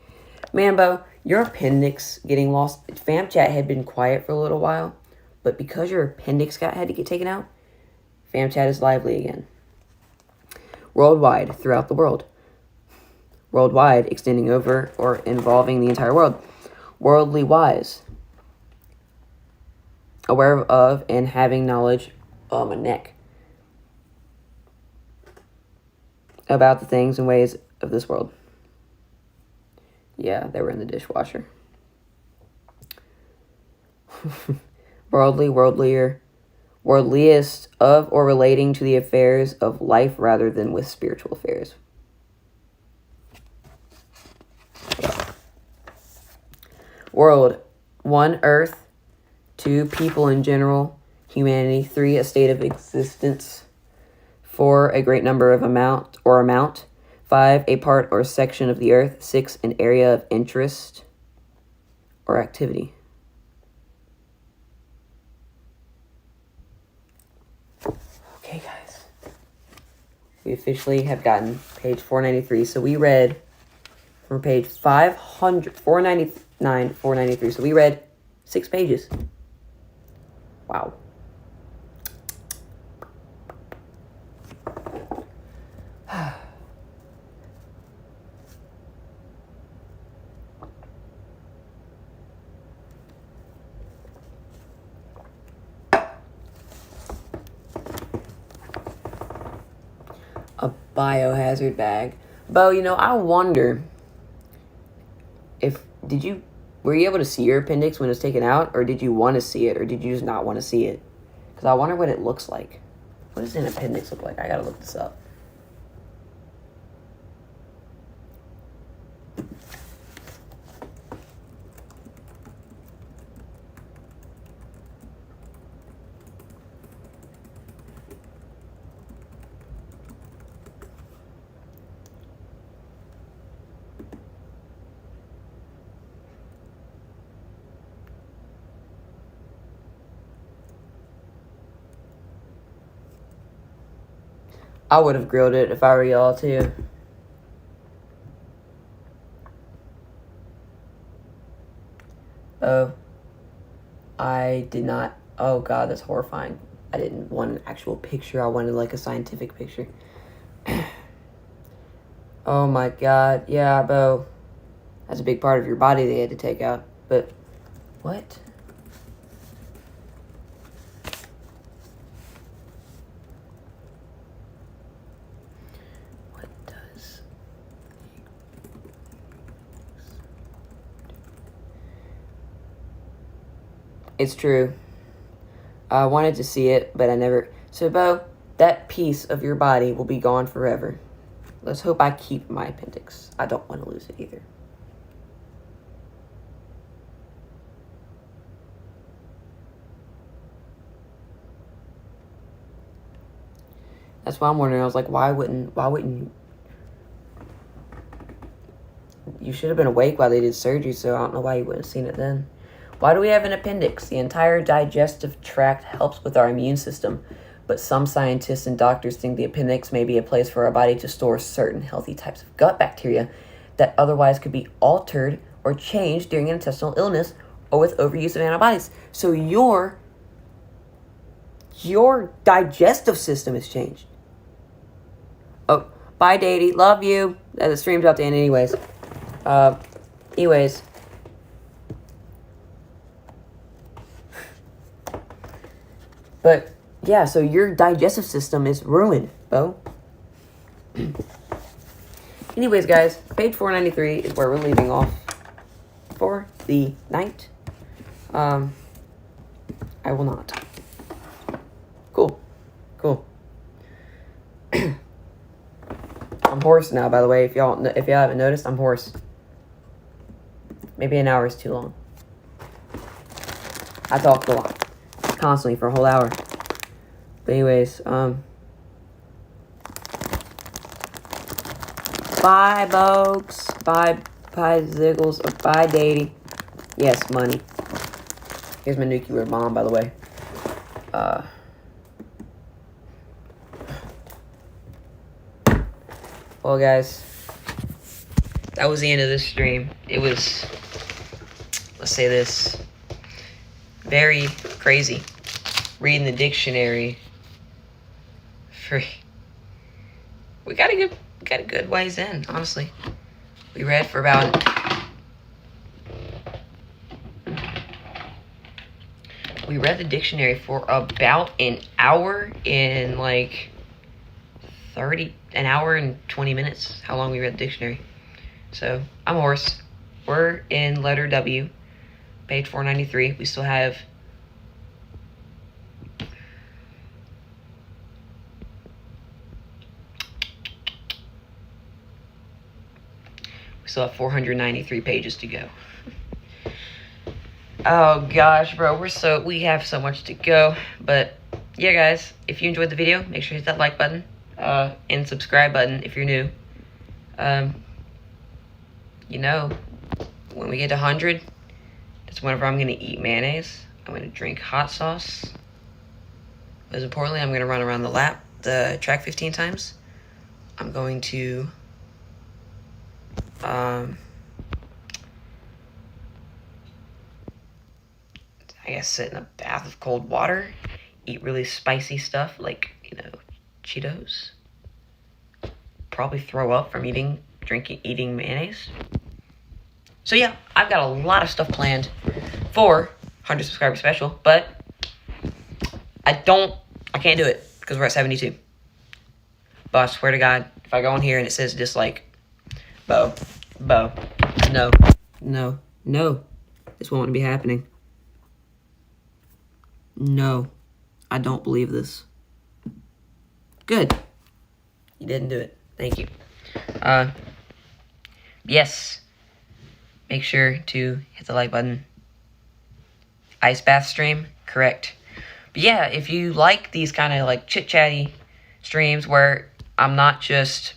Mambo, your appendix getting lost. FamChat had been quiet for a little while, but because your appendix had to get taken out, FamChat is lively again. Worldwide, throughout the world. Worldwide, extending over or involving the entire world. Worldly wise. Aware of and having knowledge on my neck about the things and ways of this world. Yeah, they were in the dishwasher. Worldly, worldlier, worldliest of or relating to the affairs of life rather than with spiritual affairs. World. 1, Earth. 2, people in general, humanity. 3, a state of existence. 4, a great number of amount. 5, a part or section of the earth. 6, an area of interest or activity. Okay, guys. We officially have gotten page 493. So we read from page 499, 493. So we read 6 pages. Wow. A biohazard bag. Bo, you know, I wonder if, were you able to see your appendix when it was taken out, or did you want to see it, or did you just not want to see it? Because I wonder what it looks like. What does an appendix look like? I gotta look this up. I would have grilled it if I were y'all too. Oh. I did not. Oh god, that's horrifying. I didn't want an actual picture. I wanted like a scientific picture. Oh my god. Yeah, Bo. That's a big part of your body they had to take out. But what? It's true. I wanted to see it, but I never... So, Bo, that piece of your body will be gone forever. Let's hope I keep my appendix. I don't want to lose it either. That's why I'm wondering. I was like, why wouldn't you... You should have been awake while they did surgery, so I don't know why you wouldn't have seen it then. Why do we have an appendix? The entire digestive tract helps with our immune system, but some scientists and doctors think the appendix may be a place for our body to store certain healthy types of gut bacteria that otherwise could be altered or changed during an intestinal illness or with overuse of antibiotics. So your digestive system has changed. Oh, bye, Daddy. Love you. The stream's about to end anyways. Anyways. But, yeah, so your digestive system is ruined, Bo. Anyways, guys, page 493 is where we're leaving off for the night. I will not. Cool. I'm hoarse now, by the way. If y'all haven't noticed, I'm hoarse. Maybe an hour is too long. I talked a lot. Constantly for a whole hour. But anyways, bye, folks. Bye, Ziggles. Or bye, Daddy. Yes, money. Here's my nuclear bomb, by the way. Well, guys, that was the end of this stream. It was, let's say this, very crazy. Reading the dictionary we got a good ways in, honestly. We read for about we read the dictionary for about an hour in like an hour and 20 minutes, how long we read the dictionary. So I'm hoarse. We're in letter W, page 493. We still have We still have 493 pages to go. Oh gosh, bro, we have so much to go. But yeah, guys, if you enjoyed the video, make sure to hit that like button and subscribe button if you're new. You know, when we get to 100, that's whenever I'm gonna eat mayonnaise. I'm gonna drink hot sauce. Most importantly, I'm gonna run around the track 15 times. I'm going to I guess sit in a bath of cold water, eat really spicy stuff like, you know, Cheetos. Probably throw up from eating mayonnaise. So yeah, I've got a lot of stuff planned for 100 subscriber special, but I can't do it because we're at 72. But I swear to God, if I go in here and it says dislike, Bo, no, this won't be happening. No, I don't believe this. Good. You didn't do it. Thank you. Yes. Make sure to hit the like button. Ice bath stream? Correct. But yeah, if you like these kind of like chit-chatty streams where I'm not just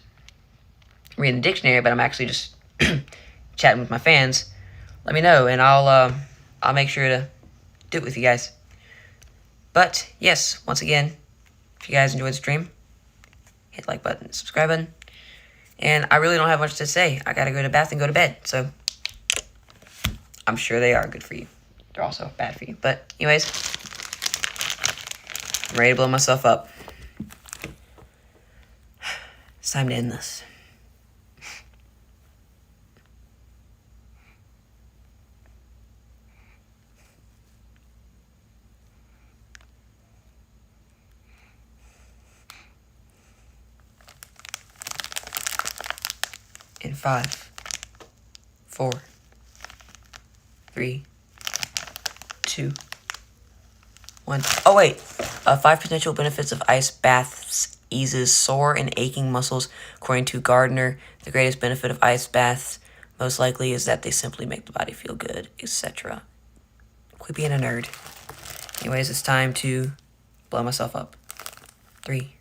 reading the dictionary, but I'm actually just chatting with my fans, let me know and I'll make sure to do it with you guys. But yes, once again, if you guys enjoyed the stream, hit the like button, subscribe button. And I really don't have much to say. I gotta go to bath and go to bed, so I'm sure they are good for you. They're also bad for you. But anyways, I'm ready to blow myself up. It's time to end this. In 5, 4, 3, 2, 1. Oh wait, 5 potential benefits of ice baths: eases sore and aching muscles. According to Gardner, the greatest benefit of ice baths most likely is that they simply make the body feel good, etc. Quit being a nerd. Anyways, it's time to blow myself up. 3,